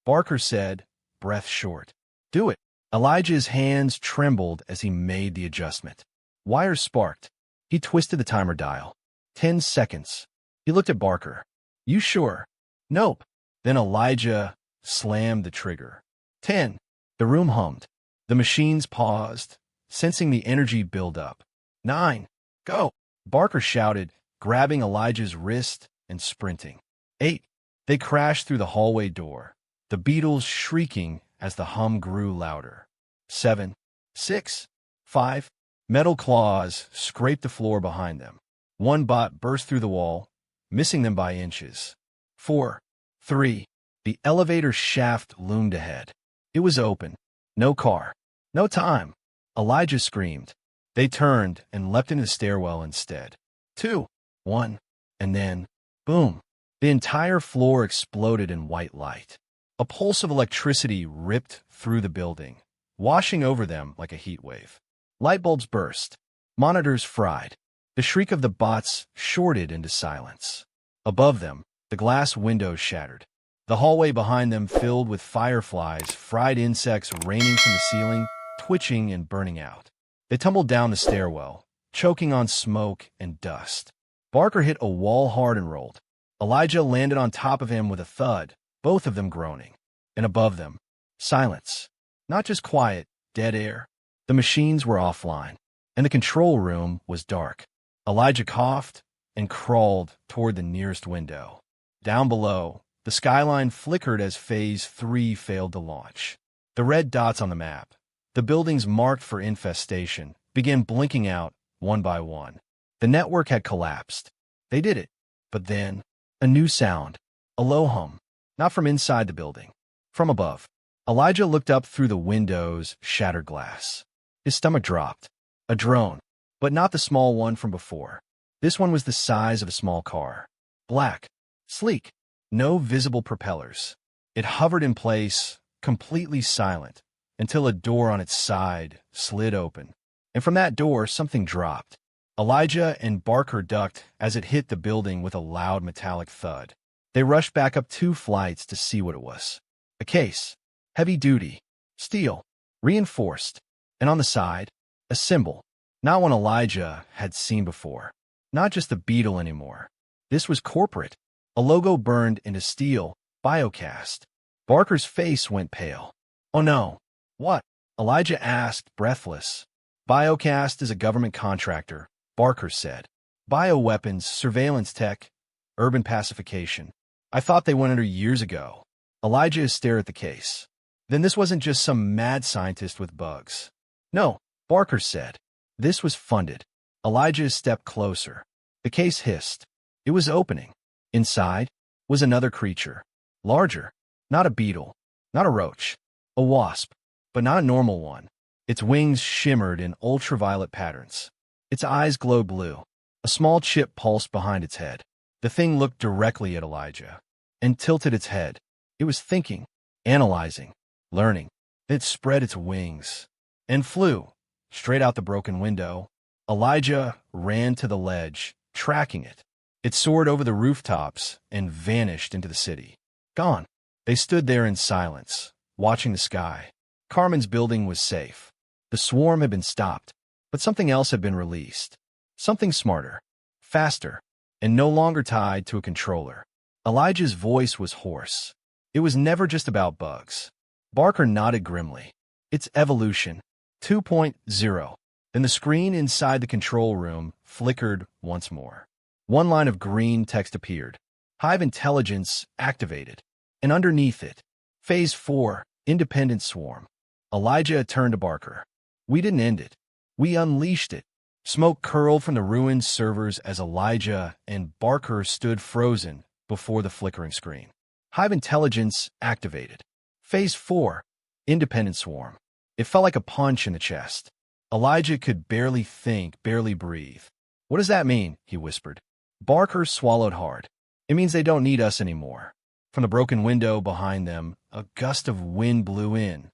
Barker said, breath short. Do it. Elijah's hands trembled as he made the adjustment. Wires sparked. He twisted the timer dial. 10 seconds. He looked at Barker. You sure? Nope. Then Elijah slammed the trigger. 10. The room hummed. The machines paused, sensing the energy build up. 9. Go. Barker shouted, grabbing Elijah's wrist and sprinting. 8. They crashed through the hallway door, the beetles shrieking as the hum grew louder. 7. 6. 5. Metal claws scraped the floor behind them. One bot burst through the wall, missing them by inches. 4. 3. The elevator shaft loomed ahead. It was open. No car. No time. Elijah screamed. They turned and leapt into the stairwell instead. 2. 1. And then, boom, the entire floor exploded in white light. A pulse of electricity ripped through the building, washing over them like a heat wave. Light bulbs burst. Monitors fried. The shriek of the bots shorted into silence. Above them, the glass windows shattered. The hallway behind them filled with fireflies, fried insects raining from the ceiling, twitching and burning out. They tumbled down the stairwell, choking on smoke and dust. Barker hit a wall hard and rolled. Elijah landed on top of him with a thud, both of them groaning. And above them, silence. Not just quiet, dead air. The machines were offline, and the control room was dark. Elijah coughed and crawled toward the nearest window. Down below, the skyline flickered as Phase 3 failed to launch. The red dots on the map, the buildings marked for infestation, began blinking out one by one. The network had collapsed. They did it. But then, a new sound, a low hum, not from inside the building, from above. Elijah looked up through the window's shattered glass. His stomach dropped. A drone, but not the small one from before. This one was the size of a small car. Black, sleek, no visible propellers. It hovered in place, completely silent, until a door on its side slid open. And from that door, something dropped. Elijah and Barker ducked as it hit the building with a loud metallic thud. They rushed back up 2 flights to see what it was. A case, heavy duty, steel, reinforced, and on the side, a symbol, not one Elijah had seen before. Not just the beetle anymore. This was corporate. A logo burned into steel, Biocast. Barker's face went pale. Oh no. What? Elijah asked, breathless. Biocast is a government contractor, Barker said. Bioweapons, surveillance tech, urban pacification. I thought they went under years ago. Elijah stared at the case. Then this wasn't just some mad scientist with bugs. No, Barker said. This was funded. Elijah stepped closer. The case hissed. It was opening. Inside was another creature. Larger. Not a beetle. Not a roach. A wasp. But not a normal one. Its wings shimmered in ultraviolet patterns. Its eyes glowed blue. A small chip pulsed behind its head. The thing looked directly at Elijah and tilted its head. It was thinking, analyzing, learning. It spread its wings and flew straight out the broken window. Elijah ran to the ledge, tracking it. It soared over the rooftops and vanished into the city. Gone. They stood there in silence, watching the sky. Carmen's building was safe. The swarm had been stopped, but something else had been released. Something smarter, faster, and no longer tied to a controller. Elijah's voice was hoarse. It was never just about bugs. Barker nodded grimly. It's evolution. 2.0. Then the screen inside the control room flickered once more. One line of green text appeared. Hive intelligence activated. And underneath it, Phase 4, independent swarm. Elijah turned to Barker. We didn't end it. We unleashed it. Smoke curled from the ruined servers as Elijah and Barker stood frozen before the flickering screen. Hive intelligence activated. Phase 4, independent swarm. It felt like a punch in the chest. Elijah could barely think, barely breathe. What does that mean? He whispered. Barker swallowed hard. It means they don't need us anymore. From the broken window behind them, a gust of wind blew in,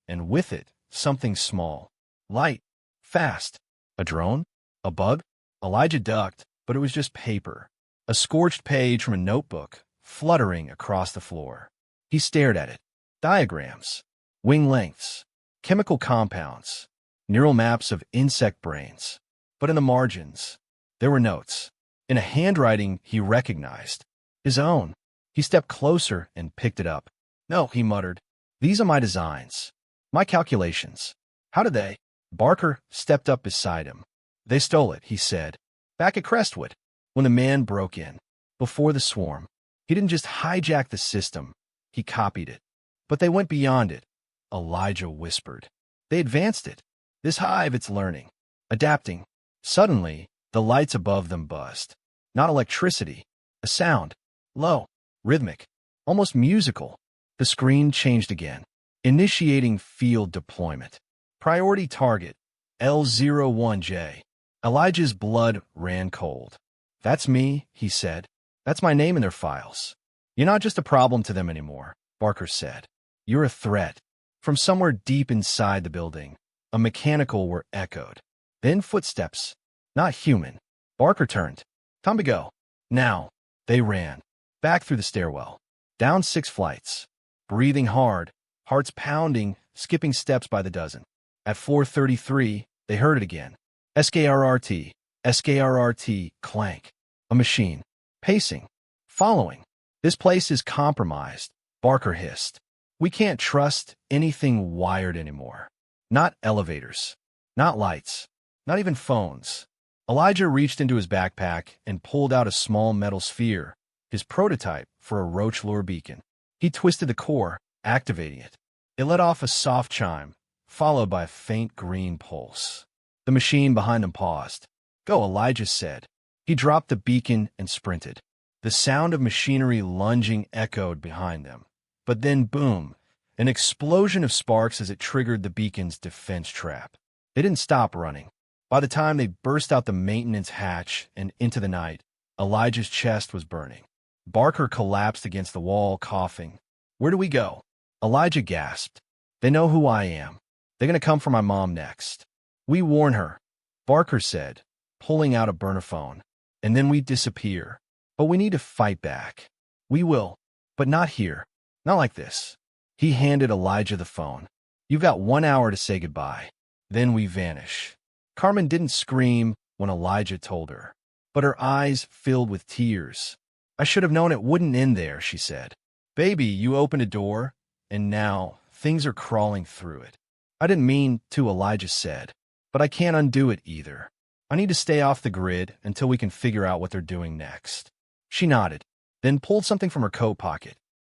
and with it, something small. Light. Fast. A drone? A bug? Elijah ducked, but it was just paper. A scorched page from a notebook, fluttering across the floor. He stared at it. Diagrams. Wing lengths. Chemical compounds. Neural maps of insect brains. But in the margins, there were notes. In a handwriting he recognized. His own. He stepped closer and picked it up. No, he muttered. These are my designs. My calculations. How did they? Barker stepped up beside him. They stole it, he said. Back at Crestwood, when the man broke in. Before the swarm. He didn't just hijack the system. He copied it. But they went beyond it. Elijah whispered. They advanced it. This hive, it's learning. Adapting. Suddenly, the lights above them buzzed. Not electricity. A sound. Low. Rhythmic. Almost musical. The screen changed again. Initiating field deployment. Priority target. L01J. Elijah's blood ran cold. That's me, he said. That's my name in their files. You're not just a problem to them anymore, Barker said. You're a threat. From somewhere deep inside the building, a mechanical were echoed. Then footsteps. Not human. Barker turned. Time to go. Now. They ran. Back through the stairwell. Down 6 flights. Breathing hard, hearts pounding, skipping steps by the dozen. At floor 33, they heard it again. SKRRT. SKRRT. Clank. A machine. Pacing. Following. This place is compromised, Barker hissed. We can't trust anything wired anymore. Not elevators. Not lights. Not even phones. Elijah reached into his backpack and pulled out a small metal sphere, his prototype for a roach lure beacon. He twisted the core, activating it. It let off a soft chime, followed by a faint green pulse. The machine behind him paused. Go, Elijah said. He dropped the beacon and sprinted. The sound of machinery lunging echoed behind them. But then, boom, an explosion of sparks as it triggered the beacon's defense trap. They didn't stop running. By the time they burst out the maintenance hatch and into the night, Elijah's chest was burning. Barker collapsed against the wall, coughing. Where do we go? Elijah gasped. They know who I am. They're going to come for my mom next. We warn her, Barker said, pulling out a burner phone. And then we disappear. But we need to fight back. We will. But not here. Not like this. He handed Elijah the phone. You've got 1 hour to say goodbye. Then we vanish. Carmen didn't scream when Elijah told her, but her eyes filled with tears. I should have known it wouldn't end there, she said. Baby, you opened a door, and now things are crawling through it. I didn't mean to, Elijah said, but I can't undo it either. I need to stay off the grid until we can figure out what they're doing next. She nodded, then pulled something from her coat pocket.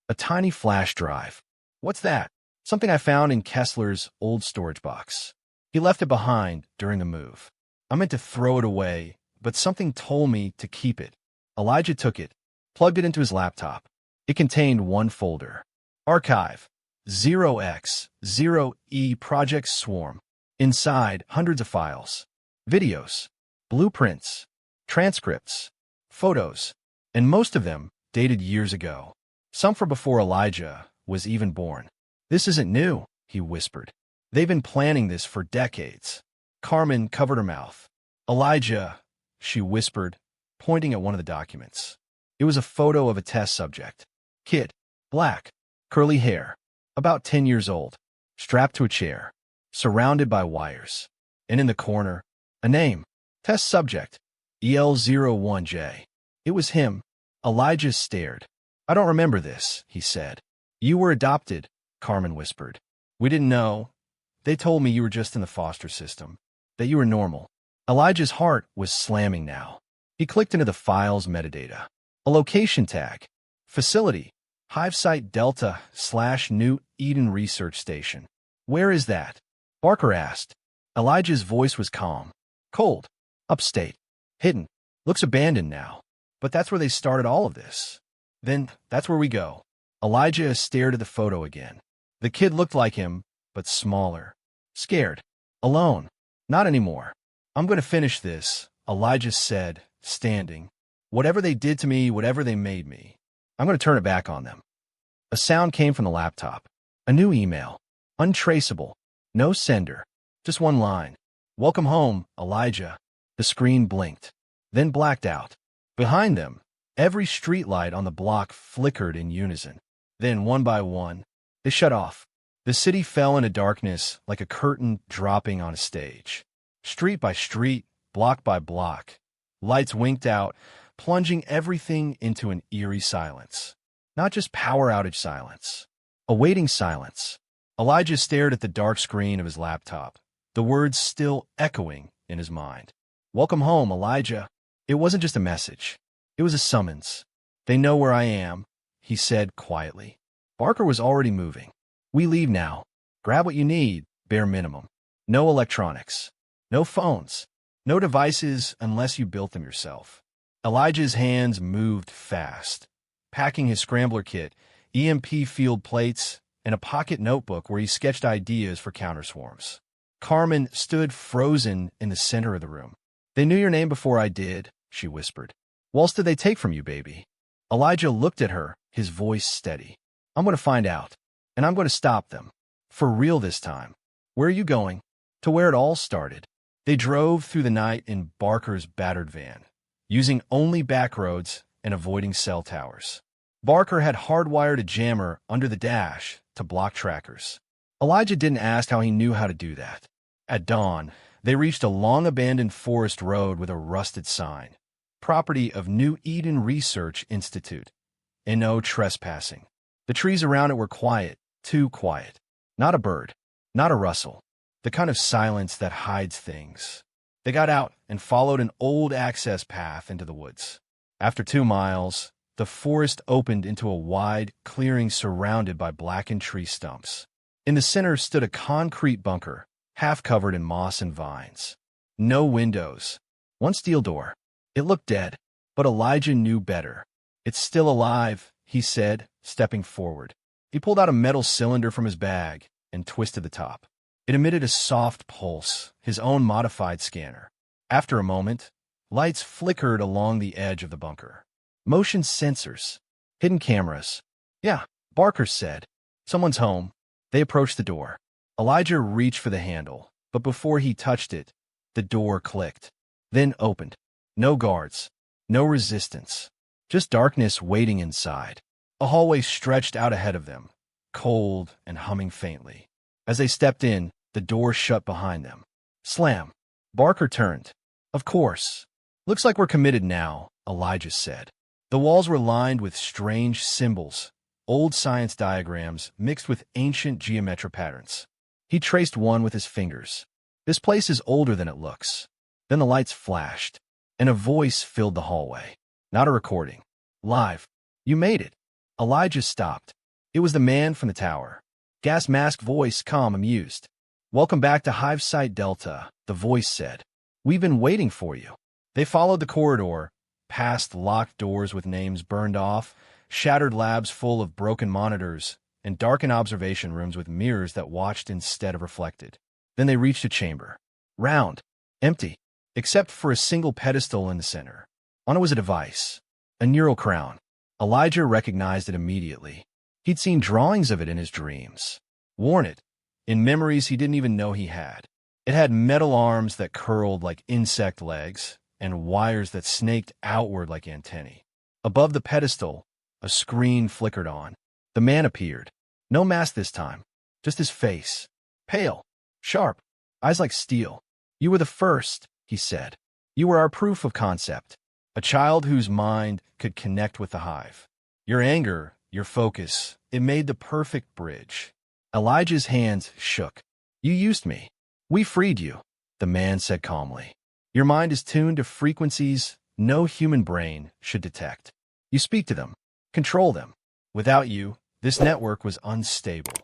A tiny flash drive. What's that? Something I found in Kessler's old storage box. He left it behind during the move. I meant to throw it away, but something told me to keep it. Elijah took it, plugged it into his laptop. It contained one folder. Archive. 0x0e Project Swarm. Inside, hundreds of files. Videos. Blueprints. Transcripts. Photos. And most of them dated years ago. Some from before Elijah was even born. This isn't new, he whispered. They've been planning this for decades. Carmen covered her mouth. Elijah, she whispered, pointing at one of the documents. It was a photo of a test subject. Kid, black, curly hair, about 10 years old, strapped to a chair, surrounded by wires. And in the corner, a name, test subject, EL01J. It was him. Elijah stared. I don't remember this, he said. You were adopted, Carmen whispered. We didn't know. They told me you were just in the foster system, that you were normal. Elijah's heart was slamming now. He clicked into the file's metadata. A location tag. Facility. Hive site Delta / New Eden Research Station. Where is that? Barker asked. Elijah's voice was calm. Cold. Upstate. Hidden. Looks abandoned now. But that's where they started all of this. Then, that's where we go. Elijah stared at the photo again. The kid looked like him, but smaller. Scared. Alone. Not anymore. I'm going to finish this, Elijah said, standing. Whatever they did to me, whatever they made me, I'm going to turn it back on them. A sound came from the laptop. A new email. Untraceable. No sender. Just one line. Welcome home, Elijah. The screen blinked, then blacked out. Behind them, every streetlight on the block flickered in unison. Then, one by one, they shut off. The city fell into darkness like a curtain dropping on a stage. Street by street, block by block, lights winked out, plunging everything into an eerie silence. Not just power outage silence. A waiting silence. Elijah stared at the dark screen of his laptop, the words still echoing in his mind. Welcome home, Elijah. It wasn't just a message. It was a summons. They know where I am, he said quietly. Barker was already moving. We leave now. Grab what you need, bare minimum. No electronics. No phones. No devices unless you built them yourself. Elijah's hands moved fast, packing his scrambler kit, EMP field plates, and a pocket notebook where he sketched ideas for counterswarms. Carmen stood frozen in the center of the room. They knew your name before I did, she whispered. else did they take from you, baby? Elijah looked at her, his voice steady. I'm going to find out, and I'm going to stop them. For real this time. Where are you going? To where it all started. They drove through the night in Barker's battered van, using only back roads and avoiding cell towers. Barker had hardwired a jammer under the dash to block trackers. Elijah didn't ask how he knew how to do that. At dawn, they reached a long-abandoned forest road with a rusted sign. Property of New Eden Research Institute. And no trespassing. The trees around it were quiet, too quiet. Not a bird, not a rustle. The kind of silence that hides things. They got out and followed an old access path into the woods. After 2 miles, the forest opened into a wide clearing surrounded by blackened tree stumps. In the center stood a concrete bunker, half covered in moss and vines. No windows. One steel door. It looked dead, but Elijah knew better. It's still alive, he said, stepping forward. He pulled out a metal cylinder from his bag and twisted the top. It emitted a soft pulse, his own modified scanner. After a moment, lights flickered along the edge of the bunker. Motion sensors. Hidden cameras. Yeah, Barker said. Someone's home. They approached the door. Elijah reached for the handle, but before he touched it, the door clicked. Then opened. No guards. No resistance. Just darkness waiting inside. A hallway stretched out ahead of them, cold and humming faintly. As they stepped in, the door shut behind them. Slam. Barker turned. Of course. Looks like we're committed now, Elijah said. The walls were lined with strange symbols, old science diagrams mixed with ancient geometric patterns. He traced one with his fingers. This place is older than it looks. Then the lights flashed, and a voice filled the hallway. Not a recording. Live. You made it. Elijah stopped. It was the man from the tower. Gas mask voice, calm, amused. Welcome back to Hive Site Delta, the voice said. We've been waiting for you. They followed the corridor, past locked doors with names burned off, shattered labs full of broken monitors, and darkened observation rooms with mirrors that watched instead of reflected. Then they reached a chamber. Round. Empty. Except for a single pedestal in the center. On it was a device. A neural crown. Elijah recognized it immediately. He'd seen drawings of it in his dreams. Worn it. In memories he didn't even know he had. It had metal arms that curled like insect legs, and wires that snaked outward like antennae. Above the pedestal, a screen flickered on. The man appeared. No mask this time. Just his face. Pale. Sharp. Eyes like steel. You were the first, he said. You were our proof of concept. A child whose mind could connect with the hive. Your anger, your focus, it made the perfect bridge. Elijah's hands shook. You used me. We freed you, the man said calmly. Your mind is tuned to frequencies no human brain should detect. You speak to them, control them. Without you, this network was unstable.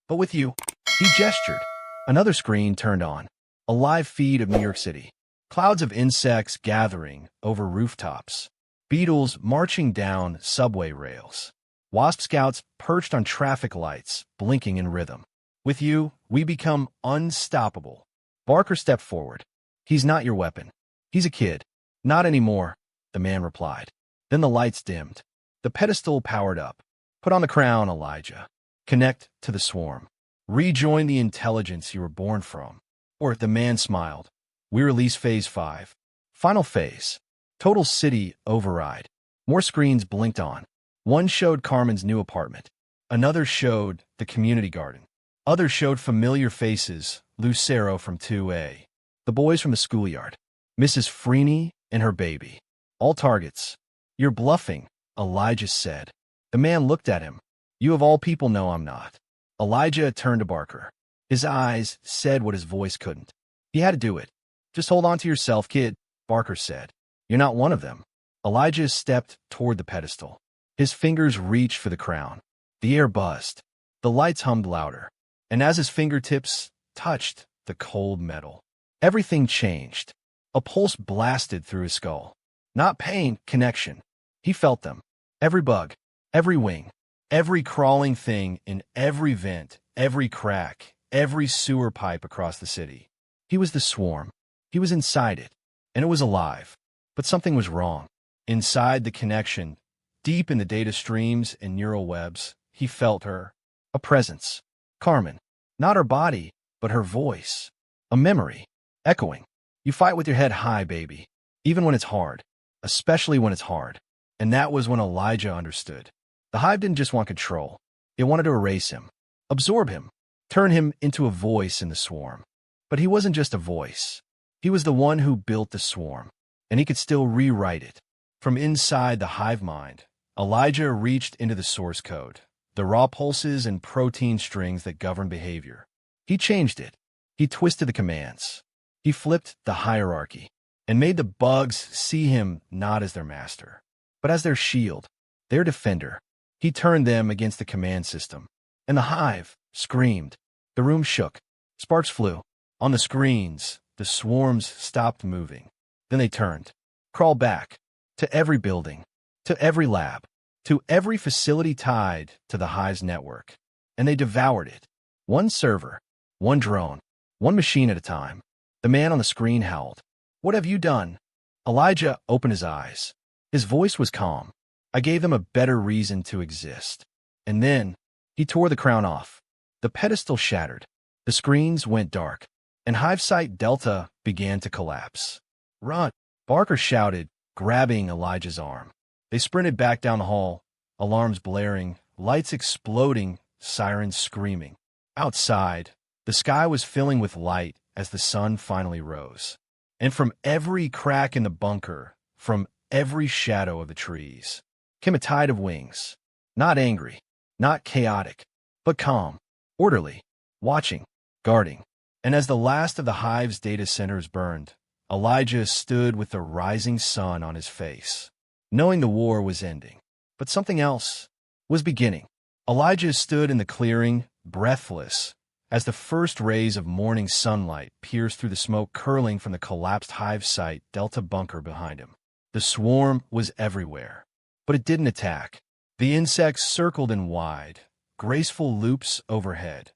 But with you, he gestured. Another screen turned on. A live feed of New York City. Clouds of insects gathering over rooftops. Beetles marching down subway rails. Wasp scouts perched on traffic lights, blinking in rhythm. With you, we become unstoppable. Barker stepped forward. He's not your weapon. He's a kid. Not anymore, the man replied. Then the lights dimmed. The pedestal powered up. Put on the crown, Elijah. Connect to the swarm. Rejoin the intelligence you were born from. Or the man smiled. We release Phase 5. Final phase. Total city override. More screens blinked on. One showed Carmen's new apartment. Another showed the community garden. Others showed familiar faces, Lucero from 2A. The boys from the schoolyard. Mrs. Freeney and her baby. All targets. You're bluffing, Elijah said. The man looked at him. You of all people know I'm not. Elijah turned to Barker. His eyes said what his voice couldn't. He had to do it. Just hold on to yourself, kid, Barker said. You're not one of them. Elijah stepped toward the pedestal. His fingers reached for the crown. The air buzzed. The lights hummed louder. And as his fingertips touched the cold metal, everything changed. A pulse blasted through his skull. Not pain, connection. He felt them. Every bug, every wing, every crawling thing in every vent, every crack, every sewer pipe across the city. He was the swarm. He was inside it, and it was alive. But something was wrong. Inside the connection, deep in the data streams and neural webs, he felt her. A presence. Carmen. Not her body, but her voice. A memory. Echoing. You fight with your head high, baby. Even when it's hard. Especially when it's hard. And that was when Elijah understood. The hive didn't just want control. It wanted to erase him. Absorb him. Turn him into a voice in the swarm. But he wasn't just a voice. He was the one who built the swarm. And he could still rewrite it. From inside the hive mind, Elijah reached into the source code, the raw pulses and protein strings that govern behavior. He changed it. He twisted the commands. He flipped the hierarchy and made the bugs see him not as their master, but as their shield, their defender. He turned them against the command system. And the hive screamed. The room shook. Sparks flew. On the screens, the swarms stopped moving. Then they turned, crawled back, to every building, to every lab, to every facility tied to the hive's network. And they devoured it. One server, one drone, one machine at a time. The man on the screen howled. What have you done? Elijah opened his eyes. His voice was calm. I gave them a better reason to exist. And then he tore the crown off. The pedestal shattered. The screens went dark. And Hive Site Delta began to collapse. Run! Barker shouted, grabbing Elijah's arm. They sprinted back down the hall, alarms blaring, lights exploding, sirens screaming. Outside, the sky was filling with light as the sun finally rose. And from every crack in the bunker, from every shadow of the trees, came a tide of wings. Not angry, not chaotic, but calm, orderly, watching, guarding. And as the last of the hive's data centers burned, Elijah stood with the rising sun on his face, knowing the war was ending. But something else was beginning. Elijah stood in the clearing, breathless, as the first rays of morning sunlight pierced through the smoke curling from the collapsed Hive Site Delta bunker behind him. The swarm was everywhere, but it didn't attack. The insects circled in wide, graceful loops overhead,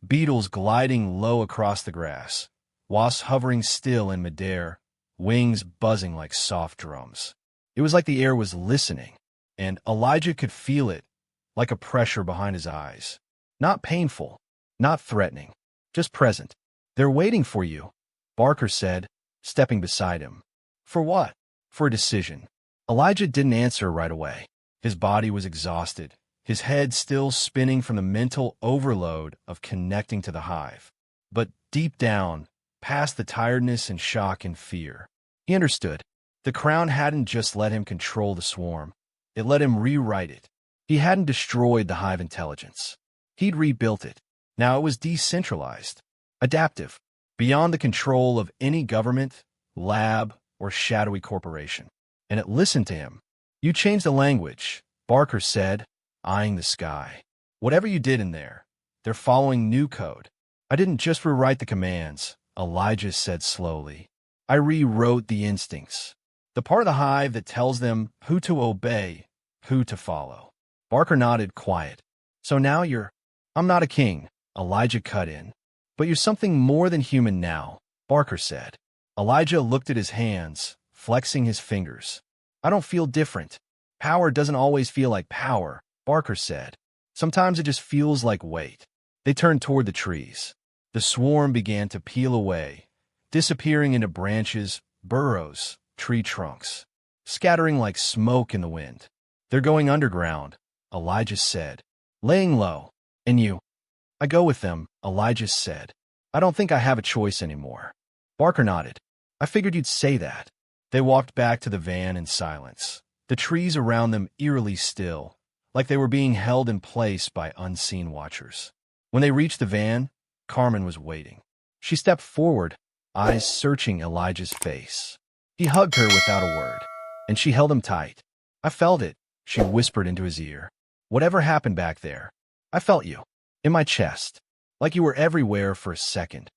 beetles gliding low across the grass, wasps hovering still in midair, wings buzzing like soft drums. It was like the air was listening, and Elijah could feel it, like a pressure behind his eyes. Not painful, not threatening, just present. They're waiting for you, Barker said, stepping beside him. For what? For a decision. Elijah didn't answer right away. His body was exhausted, his head still spinning from the mental overload of connecting to the hive. But deep down, past the tiredness and shock and fear, he understood. The crown hadn't just let him control the swarm. It let him rewrite it. He hadn't destroyed the hive intelligence. He'd rebuilt it. Now it was decentralized, adaptive, beyond the control of any government, lab, or shadowy corporation. And it listened to him. You changed the language, Barker said, eyeing the sky. Whatever you did in there, they're following new code. I didn't just rewrite the commands, Elijah said slowly. I rewrote the instincts. The part of the hive that tells them who to obey, who to follow. Barker nodded, quiet. So now I'm not a king, Elijah cut in. But you're something more than human now, Barker said. Elijah looked at his hands, flexing his fingers. I don't feel different. Power doesn't always feel like power, Barker said. Sometimes it just feels like weight. They turned toward the trees. The swarm began to peel away, disappearing into branches, burrows, tree trunks, scattering like smoke in the wind. They're going underground, Elijah said, laying low. And you? I go with them, Elijah said. I don't think I have a choice anymore. Barker nodded. I figured you'd say that. They walked back to the van in silence, the trees around them eerily still, like they were being held in place by unseen watchers. When they reached the van, Carmen was waiting. She stepped forward, eyes searching Elijah's face. He hugged her without a word, and she held him tight. I felt it, she whispered into his ear. Whatever happened back there, I felt you. In my chest. Like you were everywhere for a second.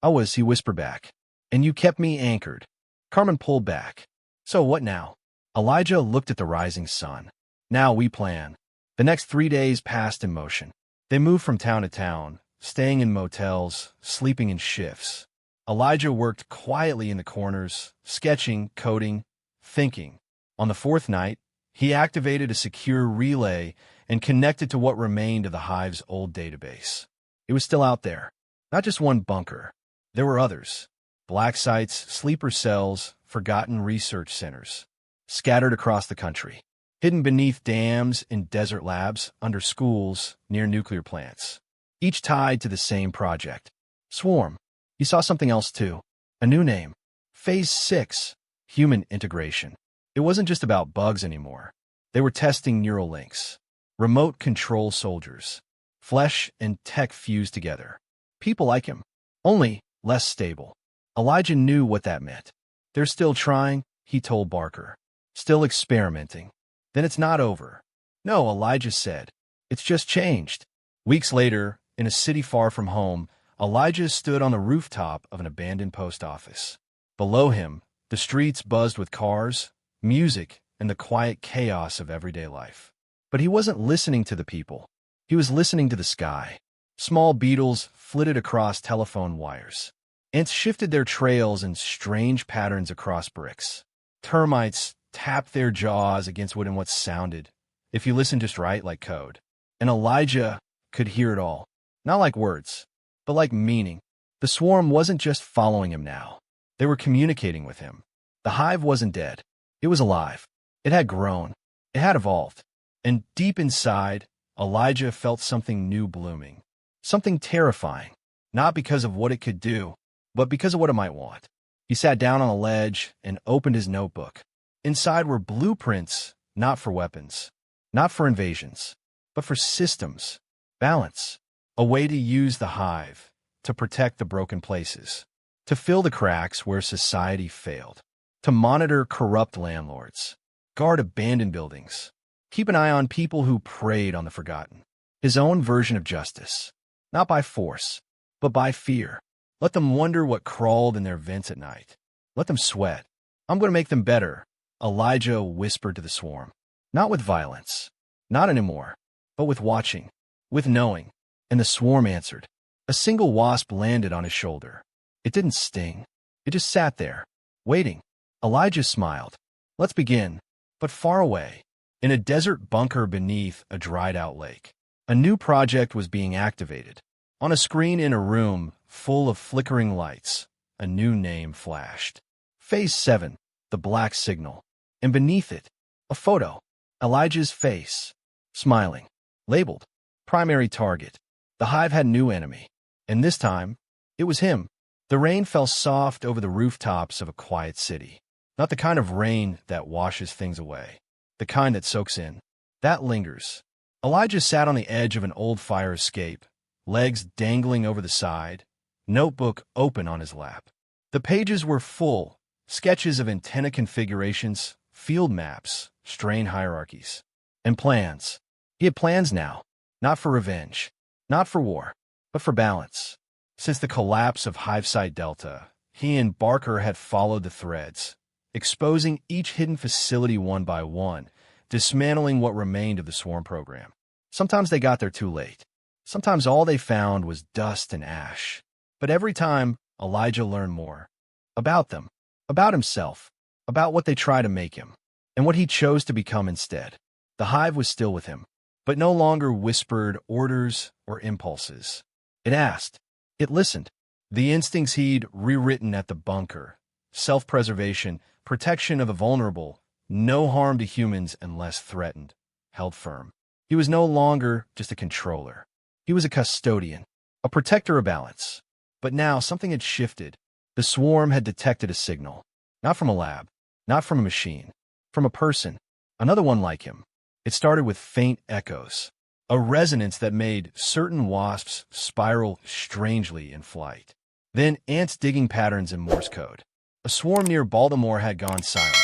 I was, he whispered back. And you kept me anchored. Carmen pulled back. So what now? Elijah looked at the rising sun. Now we plan. The next 3 days passed in motion. They moved from town to town, staying in motels, sleeping in shifts. Elijah worked quietly in the corners, sketching, coding, thinking, On the fourth night, he activated a secure relay and connected to what remained of the hive's old database. It was still out there. Not just one bunker. There were others. Black sites, sleeper cells, forgotten research centers, scattered across the country. Hidden beneath dams, in desert labs, under schools, near nuclear plants. Each tied to the same project. Swarm. He saw something else too. A new name. Phase 6. Human integration. It wasn't just about bugs anymore. They were testing neural links. Remote control soldiers. Flesh and tech fused together. People like him. Only less stable. Elijah knew what that meant. They're still trying, he told Barker. Still experimenting. Then it's not over. No, Elijah said. It's just changed. Weeks later, in a city far from home, Elijah stood on the rooftop of an abandoned post office. Below him, the streets buzzed with cars, music, and the quiet chaos of everyday life. But he wasn't listening to the people. He was listening to the sky. Small beetles flitted across telephone wires. Ants shifted their trails in strange patterns across bricks. Termites tapped their jaws against what sounded, if you listened just right, like code. And Elijah could hear it all. Not like words, but like meaning. The swarm wasn't just following him now. They were communicating with him. The hive wasn't dead. It was alive. It had grown. It had evolved. And deep inside, Elijah felt something new blooming. Something terrifying. Not because of what it could do, but because of what it might want. He sat down on a ledge and opened his notebook. Inside were blueprints, not for weapons, not for invasions, but for systems, balance, a way to use the hive, to protect the broken places, to fill the cracks where society failed, to monitor corrupt landlords, guard abandoned buildings, keep an eye on people who preyed on the forgotten. His own version of justice, not by force, but by fear. Let them wonder what crawled in their vents at night. Let them sweat. I'm going to make them better, Elijah whispered to the swarm. Not with violence. Not anymore. But with watching. With knowing. And the swarm answered. A single wasp landed on his shoulder. It didn't sting. It just sat there, waiting. Elijah smiled. Let's begin. But far away, in a desert bunker beneath a dried-out lake, a new project was being activated. On a screen in a room full of flickering lights, a new name flashed. Phase 7, the black signal. And beneath it, a photo. Elijah's face, smiling, labeled, primary target. The hive had a new enemy. And this time, it was him. The rain fell soft over the rooftops of a quiet city. Not the kind of rain that washes things away. The kind that soaks in. That lingers. Elijah sat on the edge of an old fire escape, legs dangling over the side, notebook open on his lap. The pages were full, sketches of antenna configurations, field maps, strain hierarchies, and plans. He had plans now, not for revenge, not for war, but for balance. Since the collapse of Hivesite Delta, he and Barker had followed the threads, exposing each hidden facility one by one, dismantling what remained of the swarm program. Sometimes they got there too late. Sometimes all they found was dust and ash. But every time, Elijah learned more. About them, about himself, about what they tried to make him, and what he chose to become instead. The hive was still with him, but no longer whispered orders or impulses. It asked. It listened. The instincts he'd rewritten at the bunker. Self-preservation, protection of the vulnerable, no harm to humans unless threatened, held firm. He was no longer just a controller. He was a custodian, a protector of balance. But now something had shifted. The swarm had detected a signal. Not from a lab, not from a machine, from a person, another one like him. It started with faint echoes, a resonance that made certain wasps spiral strangely in flight. Then ants digging patterns in Morse code. A swarm near Baltimore had gone silent.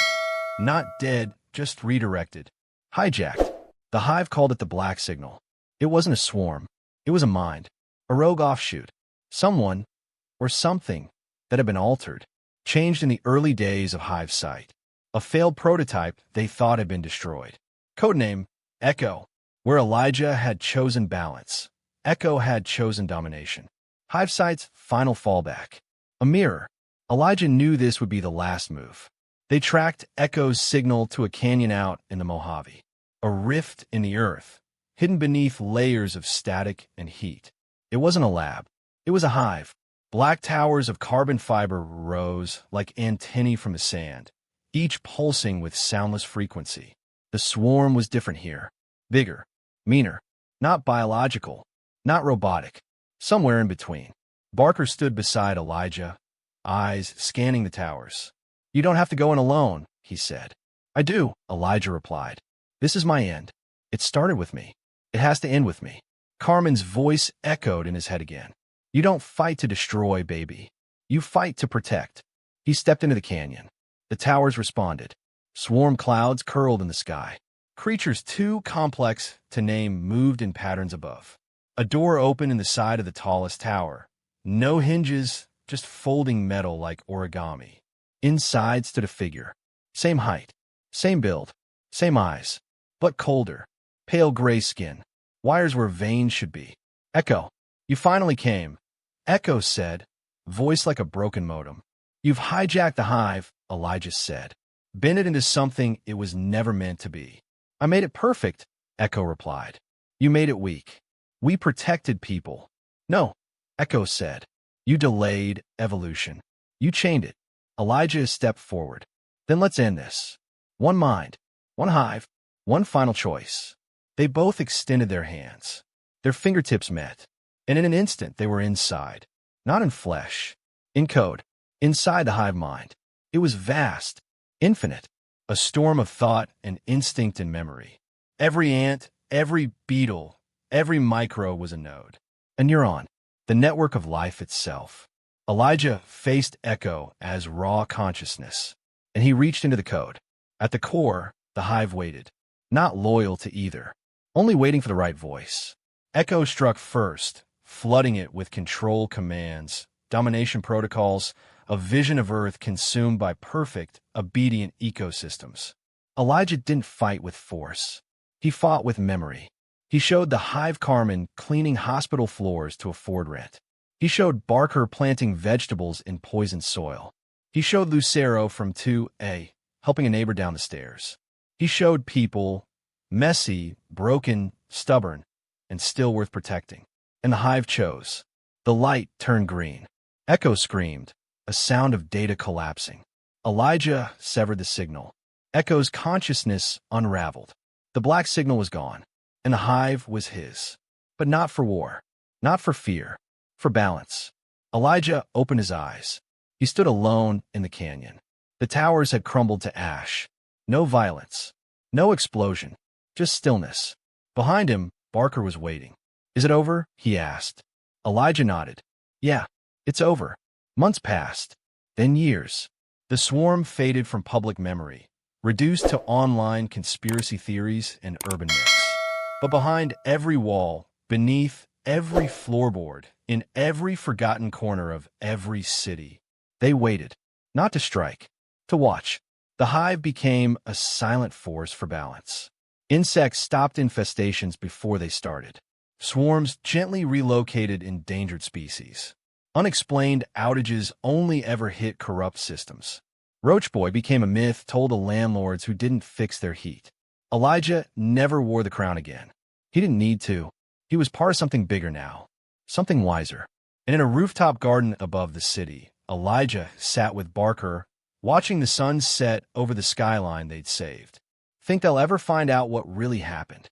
Not dead, just redirected. Hijacked. The hive called it the black signal. It wasn't a swarm. It was a mind. A rogue offshoot. Someone, or something, that had been altered. Changed in the early days of Hivesite. A failed prototype they thought had been destroyed. Codename, Echo. Where Elijah had chosen balance, Echo had chosen domination. Hivesite's final fallback. A mirror. Elijah knew this would be the last move. They tracked Echo's signal to a canyon out in the Mojave, a rift in the earth, hidden beneath layers of static and heat. It wasn't a lab. It was a hive. Black towers of carbon fiber rose like antennae from the sand, each pulsing with soundless frequency. The swarm was different here. Bigger, meaner, not biological, not robotic, somewhere in between. Barker stood beside Elijah, eyes scanning the towers. "You don't have to go in alone," he said. "I do," Elijah replied. "This is my end. It started with me. It has to end with me." Carmen's voice echoed in his head again. "You don't fight to destroy, baby. You fight to protect." He stepped into the canyon. The towers responded. Swarm clouds curled in the sky. Creatures too complex to name moved in patterns above. A door opened in the side of the tallest tower. No hinges, just folding metal like origami. Inside stood a figure. Same height, same build, same eyes, but colder. Pale gray skin. Wires where veins should be. "Echo, you finally came," Echo said, voice like a broken modem. "You've hijacked the hive," Elijah said. "Bent it into something it was never meant to be." "I made it perfect," Echo replied. "You made it weak. We protected people." "No," Echo said. "You delayed evolution. You chained it." Elijah stepped forward. "Then let's end this. One mind, one hive, one final choice." They both extended their hands. Their fingertips met, and in an instant they were inside. Not in flesh, in code, inside the hive mind. It was vast, infinite, a storm of thought and instinct and memory. Every ant, every beetle, every microbe was a node, a neuron, the network of life itself. Elijah faced Echo as raw consciousness, and he reached into the code. At the core, the hive waited, not loyal to either, only waiting for the right voice. Echo struck first, flooding it with control commands, domination protocols, a vision of Earth consumed by perfect, obedient ecosystems. Elijah didn't fight with force. He fought with memory. He showed the hive Carmen cleaning hospital floors to afford rent. He showed Barker planting vegetables in poisoned soil. He showed Lucero from 2A helping a neighbor down the stairs. He showed people, messy, broken, stubborn, and still worth protecting. And the hive chose. The light turned green. Echo screamed, a sound of data collapsing. Elijah severed the signal. Echo's consciousness unraveled. The black signal was gone, and the hive was his. But not for war, not for fear, for balance. Elijah opened his eyes. He stood alone in the canyon. The towers had crumbled to ash. No violence, no explosion, just stillness. Behind him, Barker was waiting. "Is it over?" he asked. Elijah nodded. "Yeah, it's over." Months passed, then years. The swarm faded from public memory, reduced to online conspiracy theories and urban myths. But behind every wall, beneath every floorboard, in every forgotten corner of every city, they waited, not to strike, to watch. The hive became a silent force for balance. Insects stopped infestations before they started. Swarms gently relocated endangered species. Unexplained outages only ever hit corrupt systems. Roach Boy became a myth told to landlords who didn't fix their heat. Elijah never wore the crown again. He didn't need to. He was part of something bigger now, something wiser. And in a rooftop garden above the city, Elijah sat with Barker, watching the sun set over the skyline they'd saved. "Think they'll ever find out what really happened?"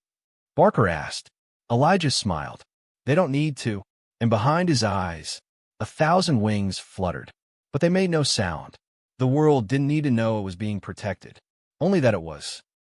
Barker asked. Elijah smiled. "They don't need to." And behind his eyes, 1,000 wings fluttered. But they made no sound. The world didn't need to know it was being protected, only that it was.